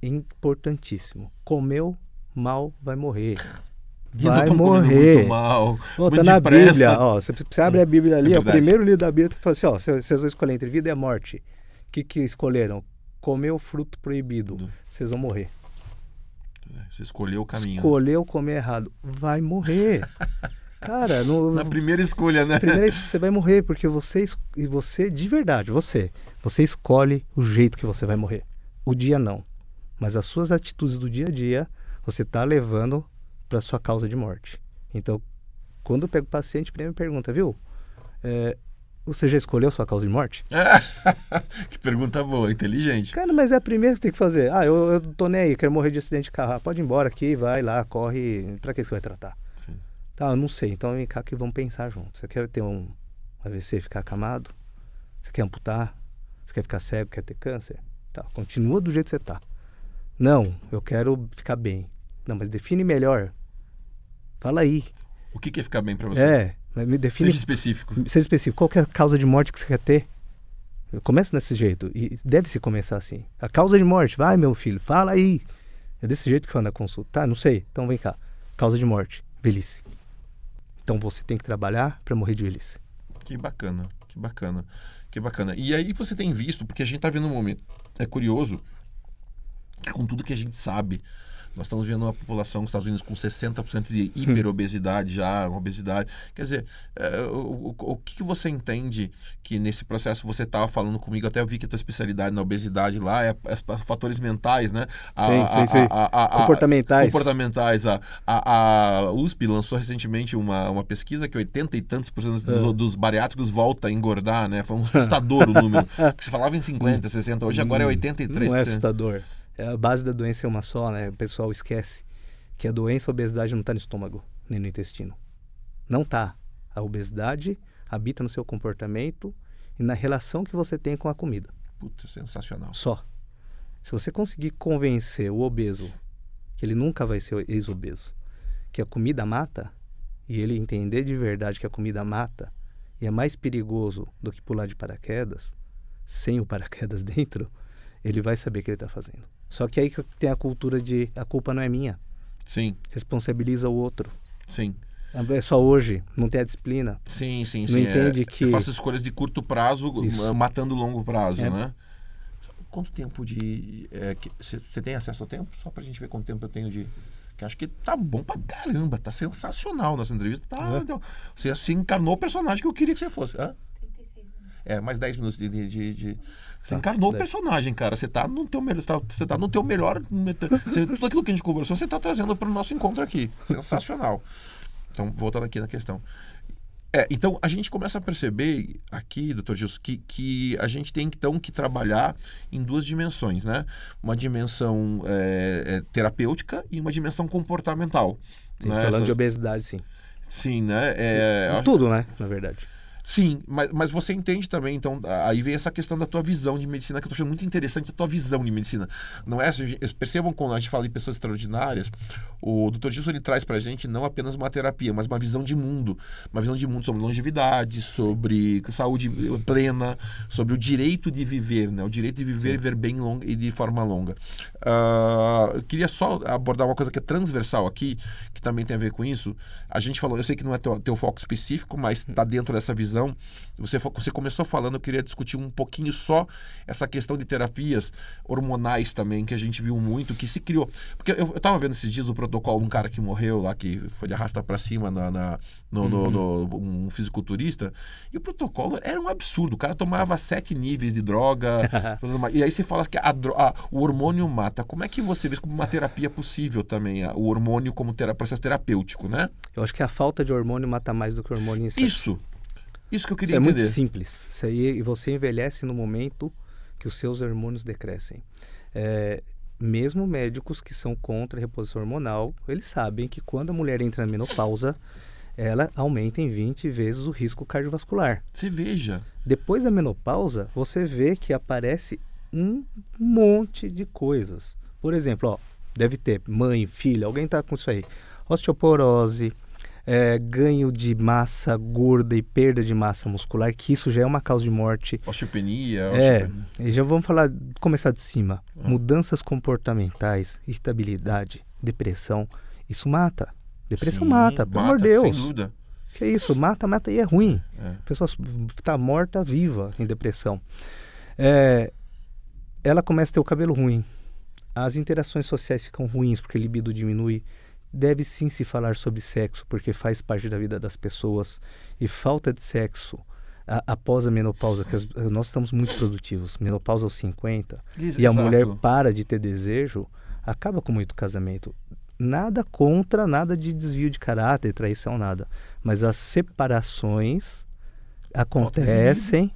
importantíssimo, comeu mal, vai morrer. Vai morrer. Muito mal. Tá na Bíblia. Você abre a Bíblia ali, o primeiro livro da Bíblia, fala assim, vocês vão escolher entre vida e a morte. O que escolheram? Comer o fruto proibido. Vocês vão morrer. Você escolheu o caminho. Escolheu comer errado. Vai morrer. Cara, na primeira escolha, né? Você vai morrer, porque você de verdade, você escolhe o jeito que você vai morrer. O dia não. Mas as suas atitudes do dia a dia, você está levando para sua causa de morte. Então, quando eu pego o paciente, primeiro me pergunta, viu? Você já escolheu sua causa de morte? Que pergunta boa, inteligente. Cara, mas é a primeira que você tem que fazer. Eu tô nem aí, quero morrer de acidente de carro. Pode ir embora aqui, vai lá, corre. Pra que você vai tratar? Sim. Tá, eu não sei. Então vem cá que vamos pensar junto. Você quer ter um AVC, ficar acamado? Você quer amputar? Você quer ficar cego, quer ter câncer? Tá, continua do jeito que você tá. Não, eu quero ficar bem. Não, mas define melhor. Fala aí. O que é ficar bem pra você? Me define. Seja específico. Seja específico. Qual que é a causa de morte que você quer ter? Começa desse jeito. E deve-se começar assim. A causa de morte. Vai, meu filho, fala aí. É desse jeito que fala na consulta. Tá, não sei. Então vem cá. Causa de morte. Velhice. Então você tem que trabalhar para morrer de velhice. Que bacana. E aí você tem visto, porque a gente tá vendo um momento. É curioso que com tudo que a gente sabe, nós estamos vendo uma população nos Estados Unidos com 60% de hiperobesidade já, obesidade. Quer dizer, o que você entende que nesse processo você estava falando comigo, até eu vi que a tua especialidade na obesidade lá é fatores mentais, né? Sim. Comportamentais. A USP lançou recentemente uma pesquisa que 80 e tantos por cento dos bariátricos volta a engordar, né? Foi um assustador o número. Porque você falava em 50, 60, hoje agora é 83%. Não é assustador. A base da doença é uma só, né? O pessoal esquece que a doença, a obesidade não está no estômago, nem no intestino. Não está. A obesidade habita no seu comportamento e na relação que você tem com a comida. Putz, sensacional. Só. Se você conseguir convencer o obeso que ele nunca vai ser ex-obeso, que a comida mata, e ele entender de verdade que a comida mata e é mais perigoso do que pular de paraquedas, sem o paraquedas dentro, ele vai saber o que ele está fazendo. Só que aí que tem a cultura de a culpa não é minha. Sim. Responsabiliza o outro. Sim. É só hoje, não tem a disciplina. Sim. Não entende que... Eu faço escolhas de curto prazo, matando longo prazo, né? Quanto tempo de... Você tem acesso ao tempo? Só pra gente ver quanto tempo eu tenho de... Que acho que tá bom pra caramba, tá sensacional nossa entrevista. Então, você encarnou o personagem que eu queria que você fosse. 36 minutos. Mais 10 minutos de... Você encarnou o personagem, cara. Você tá no teu melhor. Você tá no teu melhor. Tudo aquilo que a gente conversou, você tá trazendo para o nosso encontro aqui. Sensacional. Então, voltando aqui na questão. Então, a gente começa a perceber aqui, doutor Gilson, que a gente tem então que trabalhar em duas dimensões, né? Uma dimensão terapêutica e uma dimensão comportamental. Sim, né? falando de obesidade, sim. Sim, né? Tudo, né? Na verdade. Sim, mas você entende também, então, aí vem essa questão da tua visão de medicina, que eu tô achando muito interessante a tua visão de medicina. Não é? Percebam quando a gente fala de pessoas extraordinárias, o Dr. Gilson ele traz pra gente não apenas uma terapia, mas uma visão de mundo. Uma visão de mundo sobre longevidade, sobre saúde plena, sobre o direito de viver, né? O direito de viver e viver bem e de forma longa. Eu queria só abordar uma coisa que é transversal aqui, que também tem a ver com isso. A gente falou, eu sei que não é teu foco específico, mas está dentro dessa visão. Você começou falando, eu queria discutir um pouquinho só essa questão de terapias hormonais também, que a gente viu muito, que se criou. Porque eu estava vendo esses dias o protocolo de um cara que morreu lá, que foi de arrastar para cima um fisiculturista, e o protocolo era um absurdo. O cara tomava 7 níveis de droga, e aí você fala que o hormônio mata. Como é que você vê como uma terapia possível também, o hormônio como processo terapêutico, né? Eu acho que a falta de hormônio mata mais do que o hormônio em si. Isso que eu queria entender. Isso é muito simples. Isso aí, você envelhece no momento que os seus hormônios decrescem. Mesmo médicos que são contra a reposição hormonal, eles sabem que quando a mulher entra na menopausa, ela aumenta em 20 vezes o risco cardiovascular. Você veja. Depois da menopausa, você vê que aparece um monte de coisas. Por exemplo, ó, deve ter mãe, filha, alguém tá com isso aí. Osteoporose, ganho de massa gorda e perda de massa muscular, que isso já é uma causa de morte. Osteopenia. E já vamos começar de cima. Mudanças comportamentais, irritabilidade, depressão, isso mata. Depressão mata, pelo amor de Deus. Sem dúvida. Que isso, mata e é ruim. A pessoa está morta, viva em depressão. Ela começa a ter o cabelo ruim. As interações sociais ficam ruins porque a libido diminui. Deve sim se falar sobre sexo, porque faz parte da vida das pessoas. E falta de sexo após a menopausa, que nós estamos muito produtivos. Menopausa aos 50. E a mulher para de ter desejo, acaba com muito casamento. Nada contra, nada de desvio de caráter, traição, nada. Mas as separações acontecem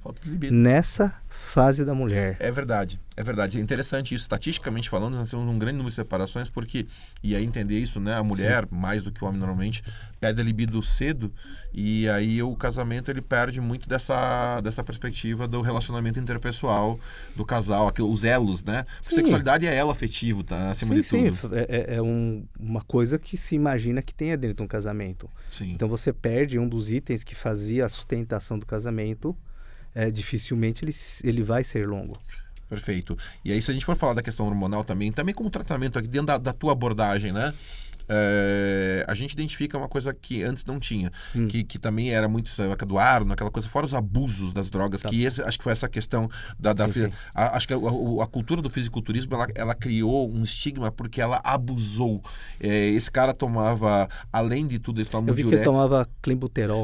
nessa fase da mulher. É verdade. É interessante isso. Estatisticamente falando, nós temos um grande número de separações porque, e aí entender isso, né? A mulher, mais do que o homem normalmente, perde a libido cedo e aí o casamento ele perde muito dessa perspectiva do relacionamento interpessoal do casal, os elos, né? Porque sexualidade é elo afetivo, tá? Acima de tudo. Sim, uma coisa que se imagina que tenha dentro de um casamento. Sim. Então você perde um dos itens que fazia a sustentação do casamento, dificilmente ele vai ser longo. Perfeito. E aí, se a gente for falar da questão hormonal também como tratamento aqui dentro da tua abordagem, né? A gente identifica uma coisa que antes não tinha, que também era muito do Arno, aquela coisa, fora os abusos das drogas, que acho que foi essa questão sim. Acho que a cultura do fisiculturismo, ela criou um estigma porque ela abusou. Esse cara tomava, além de tudo, ele tomava diurético. Eu vi que ele tomava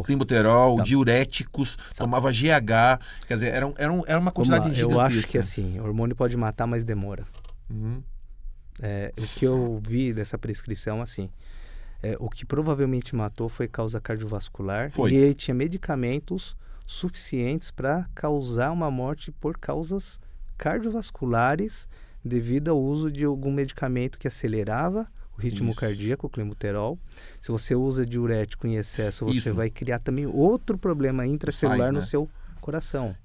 clenbuterol, diuréticos, tomava GH, quer dizer, era uma quantidade gigantesca. Eu acho que assim, o hormônio pode matar, mas demora. O que eu vi dessa prescrição, assim, o que provavelmente matou foi causa cardiovascular. E ele tinha medicamentos suficientes para causar uma morte por causas cardiovasculares devido ao uso de algum medicamento que acelerava o ritmo cardíaco, o clenbuterol. Se você usa diurético em excesso, você vai criar também outro problema intracelular no seu coração.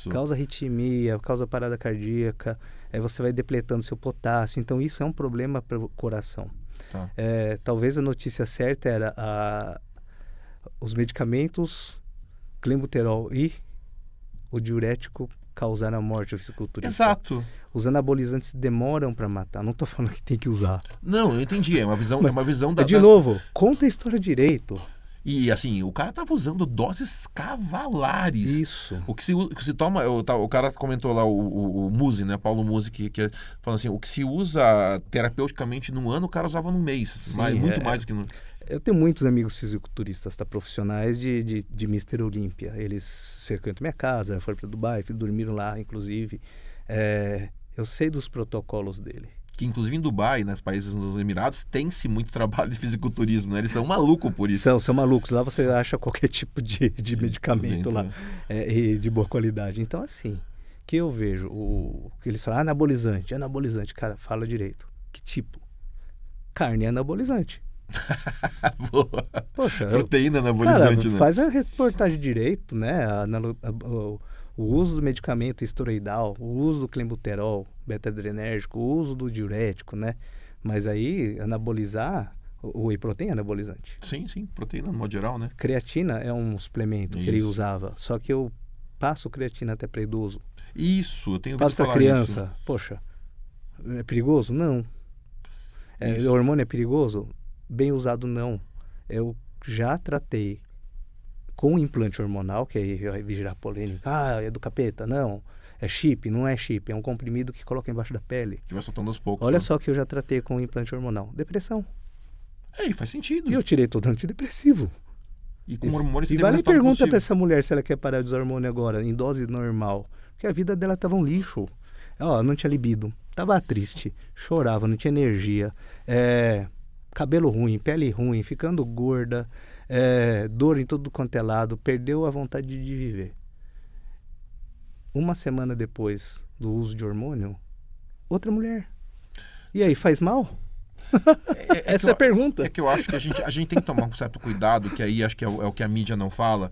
Causa arritmia, causa parada cardíaca, aí você vai depletando seu potássio, então isso é um problema para o coração. Talvez a notícia certa era os medicamentos clenbuterol e o diurético causaram a morte do fisiculturista. Exato. Os anabolizantes demoram para matar, não estou falando que tem que usar. Não, eu entendi, é uma visão novo, conta a história direito. E assim, o cara tava usando doses cavalares. Isso. O que se toma, o cara comentou lá, o Musi, né? Paulo Musi, que falando assim, o que se usa terapeuticamente num ano, o cara usava num mês. Sim, muito mais do que no... Eu tenho muitos amigos fisiculturistas, profissionais de Mr. Olímpia. Eles frequentam minha casa, foram para Dubai, dormiram lá, inclusive. Eu sei dos protocolos dele. Que inclusive em Dubai, nos países dos Emirados, tem-se muito trabalho de fisiculturismo, né? Eles são malucos por isso. São malucos. Lá você acha qualquer tipo de medicamento lá, e de boa qualidade. Então, assim, que eu vejo, que eles falam, anabolizante. Cara, fala direito. Que tipo? Carne é anabolizante. Boa. Poxa, proteína anabolizante, cara, né? Faz a reportagem direito, né? O uso do medicamento esteroidal, o uso do clenbuterol, beta-adrenérgico, o uso do diurético, né? Mas aí, anabolizar, o whey protein é anabolizante. Sim, proteína no modo geral, né? Creatina é um suplemento que ele usava, só que eu passo creatina até para idoso. Isso, eu tenho ouvido passo falar para criança. Isso. Poxa, é perigoso? Não. O hormônio é perigoso? Bem usado, não. Eu já tratei com implante hormonal, que aí vai gerar polêmica. É do capeta. Não. É chip? Não é chip. É um comprimido que coloca embaixo da pele. Que vai soltando aos poucos. Olha só que eu já tratei com implante hormonal. Depressão. Faz sentido. E eu tirei todo antidepressivo. E com hormônio você E vale pergunta para essa mulher se ela quer parar de usar hormônio agora, em dose normal. Porque a vida dela tava um lixo. Não tinha libido. Tava triste. Chorava, não tinha energia. Cabelo ruim, pele ruim, ficando gorda. Dor em todo quanto é lado, perdeu a vontade de viver. Uma semana depois do uso de hormônio, outra mulher. E aí, faz mal? Essa é a pergunta. É que eu acho que a gente tem que tomar um certo cuidado, que aí acho que é o que a mídia não fala,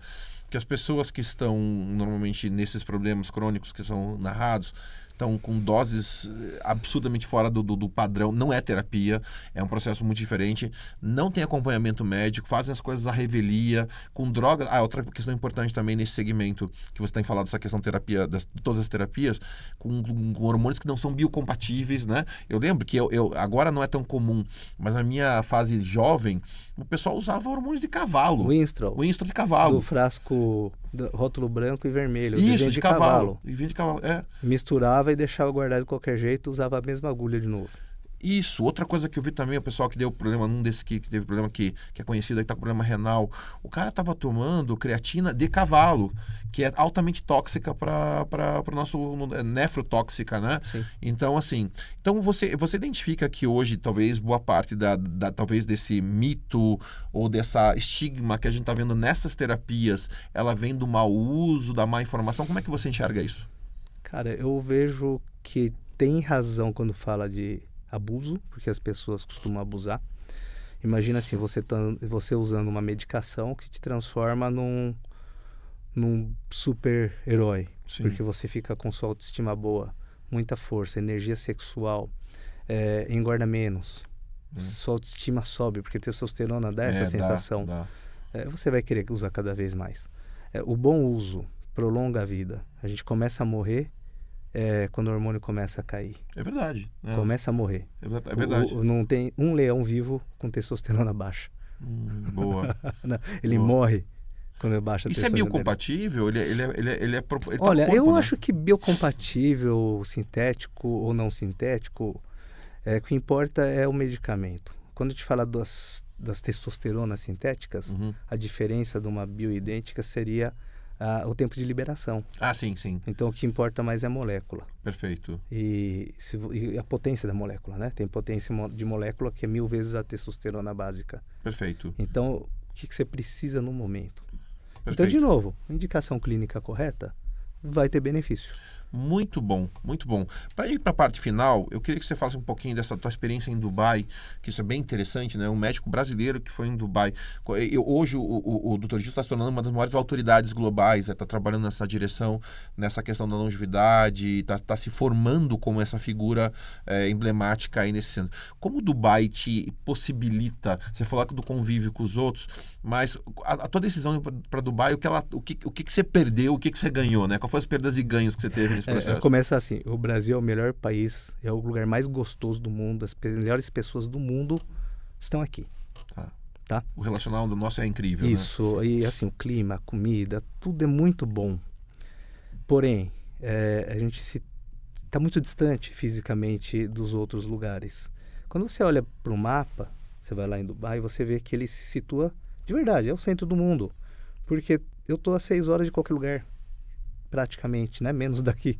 que as pessoas que estão normalmente nesses problemas crônicos que são narrados, estão com doses absurdamente fora do padrão. Não é terapia, é um processo muito diferente. Não tem acompanhamento médico, fazem as coisas à revelia, com drogas. Outra questão importante também nesse segmento que você tem falado, essa questão terapia, de todas as terapias, com hormônios que não são biocompatíveis, né? Eu lembro que agora não é tão comum, mas na minha fase jovem, o pessoal usava hormônios de cavalo. Winstrol De cavalo. do frasco rótulo branco e vermelho. Isso, desenho de cavalo. E vinha de cavalo, Misturava e deixava guardado de qualquer jeito, usava a mesma agulha de novo. Isso, outra coisa que eu vi também, o pessoal que deu problema, num desses que teve problema que é conhecido, que tá com problema renal, o cara tava tomando creatina de cavalo, que é altamente tóxica para o nosso, nefrotóxica, né? Sim. Então, assim, você identifica que hoje, talvez, boa parte talvez desse mito ou dessa estigma que a gente tá vendo nessas terapias, ela vem do mau uso, da má informação, como é que você enxerga isso? Cara, eu vejo que tem razão quando fala de abuso, porque as pessoas costumam abusar. Imagina assim, você usando uma medicação que te transforma num super-herói, porque você fica com sua autoestima boa, muita força, energia sexual, engorda menos, sua autoestima sobe, porque testosterona dá essa sensação. Dá. Você vai querer usar cada vez mais. O bom uso prolonga a vida. A gente começa a morrer quando o hormônio começa a cair. É verdade. Começa a morrer. É verdade. Não tem um leão vivo com testosterona baixa. Boa. Ele morre quando baixa a Isso testosterona. é biocompatível? Olha, eu acho que biocompatível, sintético ou não sintético, o que importa é o medicamento. Quando a gente fala das testosteronas sintéticas, a diferença de uma bioidêntica seria o tempo de liberação. Sim. Então, o que importa mais é a molécula. Perfeito. E a potência da molécula, né? Tem potência de molécula que é 1000 vezes a testosterona básica. Perfeito. Então, o que você precisa no momento? Perfeito. Então, de novo, indicação clínica correta vai ter benefício. Muito bom, muito bom. Para ir para a parte final, eu queria que você falasse um pouquinho dessa tua experiência em Dubai, que isso é bem interessante, né? Um médico brasileiro que foi em Dubai. Hoje o Dr. Gil está se tornando uma das maiores autoridades globais, está trabalhando nessa direção, nessa questão da longevidade, está se formando como essa figura emblemática aí nesse centro. Como o Dubai te possibilita, você falou do convívio com os outros, mas a tua decisão para Dubai, o que você perdeu, o que você ganhou, né? Quais foram as perdas e ganhos que você teve nesse processo? Começa assim, o Brasil é o melhor país, é o lugar mais gostoso do mundo, as melhores pessoas do mundo estão aqui. Tá? O relacional do nosso é incrível, Isso, né? E assim, o clima, a comida, tudo é muito bom. Porém, a gente está muito distante fisicamente dos outros lugares. Quando você olha para o mapa, você vai lá em Dubai, você vê que ele se situa, de verdade, é o centro do mundo. Porque eu estou a 6 horas de qualquer lugar. Praticamente, né? Menos daqui.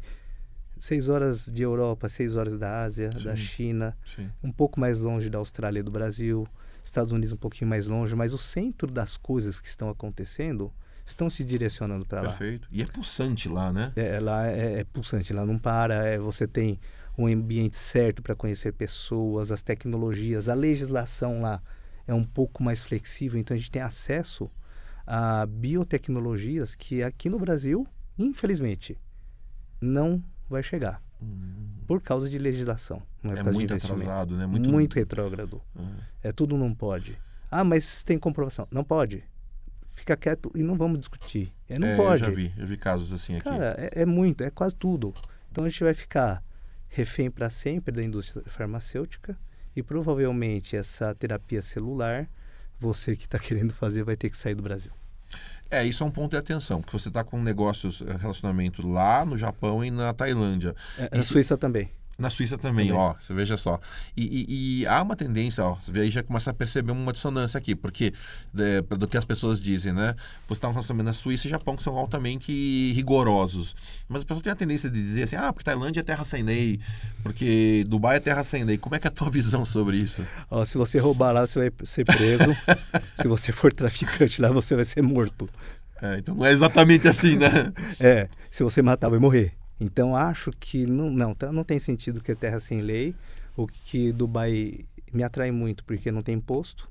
6 horas de Europa, 6 horas da Ásia, da China, um pouco mais longe da Austrália e do Brasil, Estados Unidos um pouquinho mais longe, mas o centro das coisas que estão acontecendo estão se direcionando para lá. Perfeito. E é pulsante lá, né? Lá é pulsante, lá não para, você tem um ambiente certo para conhecer pessoas, as tecnologias, a legislação lá é um pouco mais flexível, então a gente tem acesso a biotecnologias que aqui no Brasil, infelizmente, não vai chegar. Por causa de legislação. Não é muito atrasado, né? Muito retrógrado. Tudo não pode. Mas tem comprovação. Não pode. Fica quieto e não vamos discutir. Não pode. Eu já vi casos assim aqui. Cara, é quase tudo. Então a gente vai ficar refém para sempre da indústria farmacêutica e provavelmente essa terapia celular, você que está querendo fazer vai ter que sair do Brasil. Isso é um ponto de atenção, porque você está com negócios, relacionamento lá no Japão e na Tailândia. Na Suíça também. Na Suíça também, você veja só. E há uma tendência, você aí já começa a perceber uma dissonância aqui, porque do que as pessoas dizem, né? Você está também na Suíça e Japão, que são altamente rigorosos. Mas as pessoas têm a tendência de dizer assim, porque Tailândia é terra sem lei, porque Dubai é terra sem lei. Como é que é a tua visão sobre isso? Se você roubar lá, você vai ser preso. Se você for traficante lá, você vai ser morto. Então não é exatamente assim, né? Se você matar, vai morrer. Então, acho que não tem sentido que é terra sem lei. O que Dubai me atrai muito, porque não tem imposto.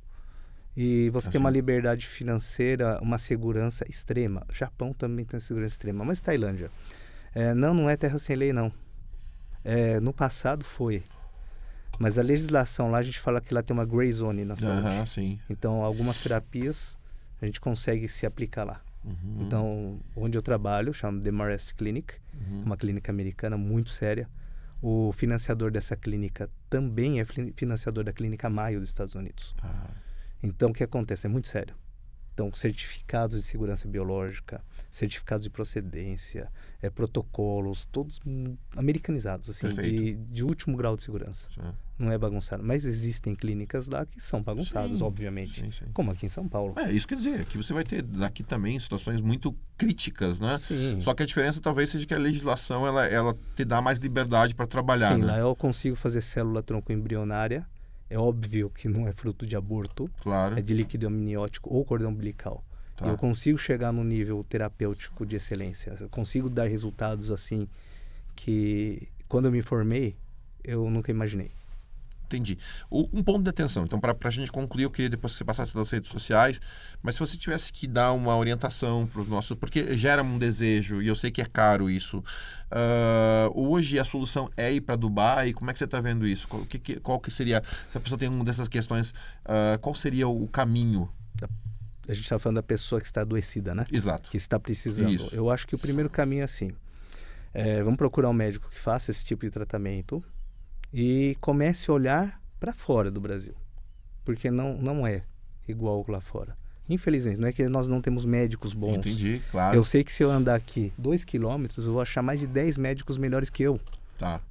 E você tem uma liberdade financeira, uma segurança extrema. Japão também tem segurança extrema, mas Tailândia. Não é terra sem lei, não. No passado foi. Mas a legislação lá, a gente fala que lá tem uma gray zone na saúde. Sim. Então, algumas terapias a gente consegue se aplicar lá. Então, onde eu trabalho, chama DeMarais Clinic, uma clínica americana muito séria. O financiador dessa clínica também é financiador da clínica Mayo dos Estados Unidos. Então, o que acontece? É muito sério. Então, certificados de segurança biológica, certificados de procedência, protocolos, todos americanizados, assim, de último grau de segurança. Não é bagunçado. Mas existem clínicas lá que são bagunçadas, obviamente. Sim. Como aqui em São Paulo. Isso quer dizer, que você vai ter aqui também situações muito críticas, né? Sim. Só que a diferença talvez seja que a legislação, ela te dá mais liberdade para trabalhar, Sim, né? lá eu consigo fazer célula tronco embrionária. É óbvio que não é fruto de aborto. Claro. É de líquido amniótico ou cordão umbilical. E eu consigo chegar no nível terapêutico de excelência. Eu consigo dar resultados assim que, quando eu me formei, eu nunca imaginei. Entendi. Um ponto de atenção. Então, para a gente concluir, eu queria depois que você passasse pelas redes sociais, mas se você tivesse que dar uma orientação para os nossos... Porque gera um desejo, e eu sei que é caro isso. Hoje a solução é ir para Dubai? Como é que você está vendo isso? Qual que seria... Se a pessoa tem uma dessas questões, qual seria o caminho? A gente está falando da pessoa que está adoecida, né? Exato. Que está precisando. Isso. Eu acho que o primeiro caminho é assim. Vamos procurar um médico que faça esse tipo de tratamento e comece a olhar para fora do Brasil. Porque não é igual lá fora. Infelizmente, não é que nós não temos médicos bons. Entendi, claro. Eu sei que se eu andar aqui 2 quilômetros, eu vou achar mais de 10 médicos melhores que eu.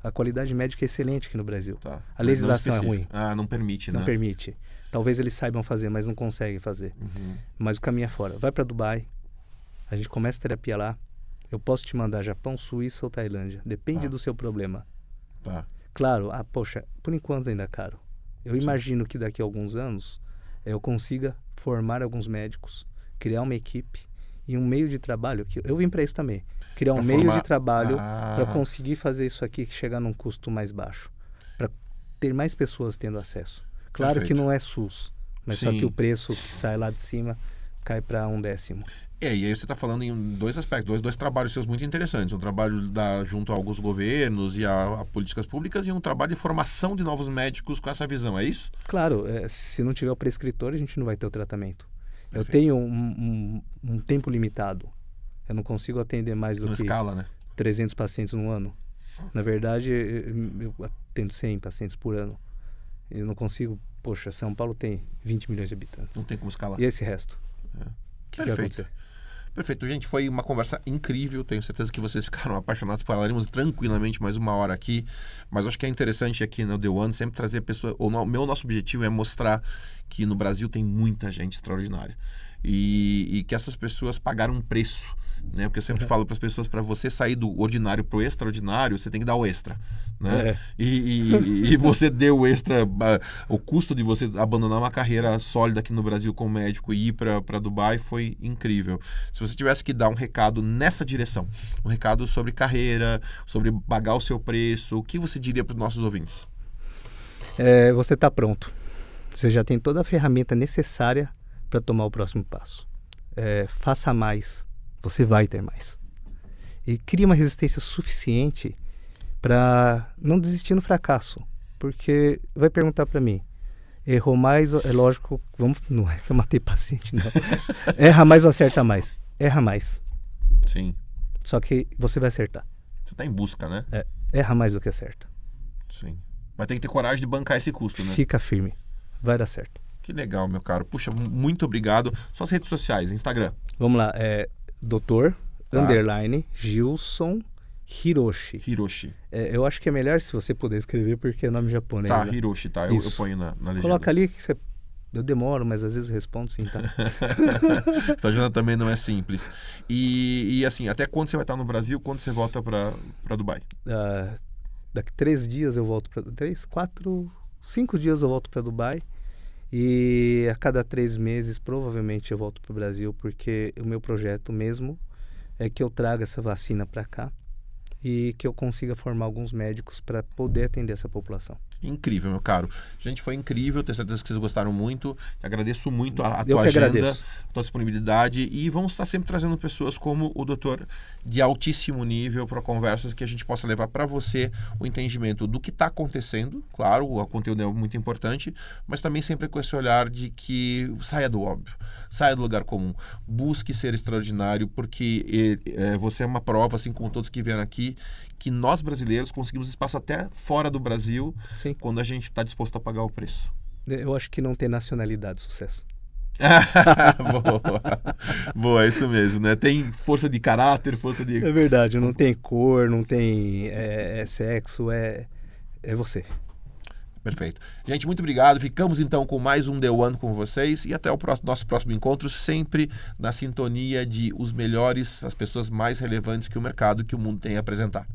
A qualidade médica é excelente aqui no Brasil. A legislação é ruim. Não permite, né? Não permite. Talvez eles saibam fazer, mas não conseguem fazer. Mas o caminho é fora. Vai para Dubai, a gente começa a terapia lá. Eu posso te mandar Japão, Suíça ou Tailândia. Depende do seu problema. Claro, poxa, por enquanto ainda é caro. Eu imagino que daqui a alguns anos eu consiga formar alguns médicos, criar uma equipe e um meio de trabalho. Eu vim para isso também. Criar um meio de trabalho para conseguir fazer isso aqui chegar num custo mais baixo. Para ter mais pessoas tendo acesso. Claro que não é SUS, mas só que o preço que sai lá de cima cai para 1/10. E aí você está falando em dois aspectos, dois trabalhos seus muito interessantes. Um trabalho junto a alguns governos e a políticas públicas e um trabalho de formação de novos médicos com essa visão, é isso? Claro, se não tiver o prescritor, a gente não vai ter o tratamento. Eu tenho um tempo limitado. Eu não consigo atender mais do que escala, né? 300 pacientes no ano. Na verdade, eu atendo 100 pacientes por ano. Eu não consigo... Poxa, São Paulo tem 20 milhões de habitantes. Não tem como escalar. E esse resto? O que vai acontecer? Perfeito, gente, foi uma conversa incrível, tenho certeza que vocês ficaram apaixonados, falaremos tranquilamente mais 1 hora aqui, mas acho que é interessante aqui no The One sempre trazer a pessoa, nosso objetivo é mostrar que no Brasil tem muita gente extraordinária e que essas pessoas pagaram um preço, né? Porque eu sempre falo para as pessoas, para você sair do ordinário pro extraordinário, você tem que dar o extra, né? E você deu o extra, o custo de você abandonar uma carreira sólida aqui no Brasil como médico e ir para Dubai foi incrível. Se você tivesse que dar um recado nessa direção, um recado sobre carreira, sobre pagar o seu preço, o que você diria para os nossos ouvintes? Você está pronto. Você já tem toda a ferramenta necessária para tomar o próximo passo. Faça mais. Você vai ter mais. E crie uma resistência suficiente para não desistir no fracasso. Porque vai perguntar para mim, errou mais, é lógico, não é que eu matei paciente, não. Erra mais ou acerta mais? Erra mais. Sim. Só que você vai acertar. Você está em busca, né? Erra mais do que acerta. Sim. Vai ter que ter coragem de bancar esse custo, né? Fica firme. Vai dar certo. Que legal, meu caro. Puxa, muito obrigado. Suas redes sociais, Instagram. Vamos lá, Dr. Gilson Hiroshi. Eu acho que é melhor se você puder escrever, porque é nome japonês. Tá, né? Hiroshi, tá. Eu ponho na legenda. Coloca ali que eu demoro, mas às vezes eu respondo sim, tá? Essa agenda também não é simples. E assim, até quando você vai estar no Brasil? Quando você volta para Dubai? Daqui 3 dias eu volto para... 5 dias eu volto para Dubai. E a cada 3 meses, provavelmente, eu volto para o Brasil, porque o meu projeto mesmo é que eu traga essa vacina para cá e que eu consiga formar alguns médicos para poder atender essa população. Incrível, meu caro. Gente, foi incrível. Tenho certeza que vocês gostaram muito. Agradeço muito a Eu tua que agenda, agradeço. a tua disponibilidade. E vamos estar sempre trazendo pessoas como o doutor de altíssimo nível para conversas que a gente possa levar para você o entendimento do que está acontecendo. Claro, o conteúdo é muito importante, mas também sempre com esse olhar de que saia do óbvio, saia do lugar comum. Busque ser extraordinário, porque você é uma prova, assim como todos que vieram aqui, que nós brasileiros conseguimos espaço até fora do Brasil. Sim. Quando a gente está disposto a pagar o preço. Eu acho que não tem nacionalidade sucesso. Boa. Boa, é isso mesmo, né? Tem força de caráter, força de... É verdade, não tem cor, não tem sexo, é você. Perfeito. Gente, muito obrigado. Ficamos então com mais um The One com vocês e até o nosso próximo encontro, sempre na sintonia de os melhores, as pessoas mais relevantes que o mercado, que o mundo tem a apresentar.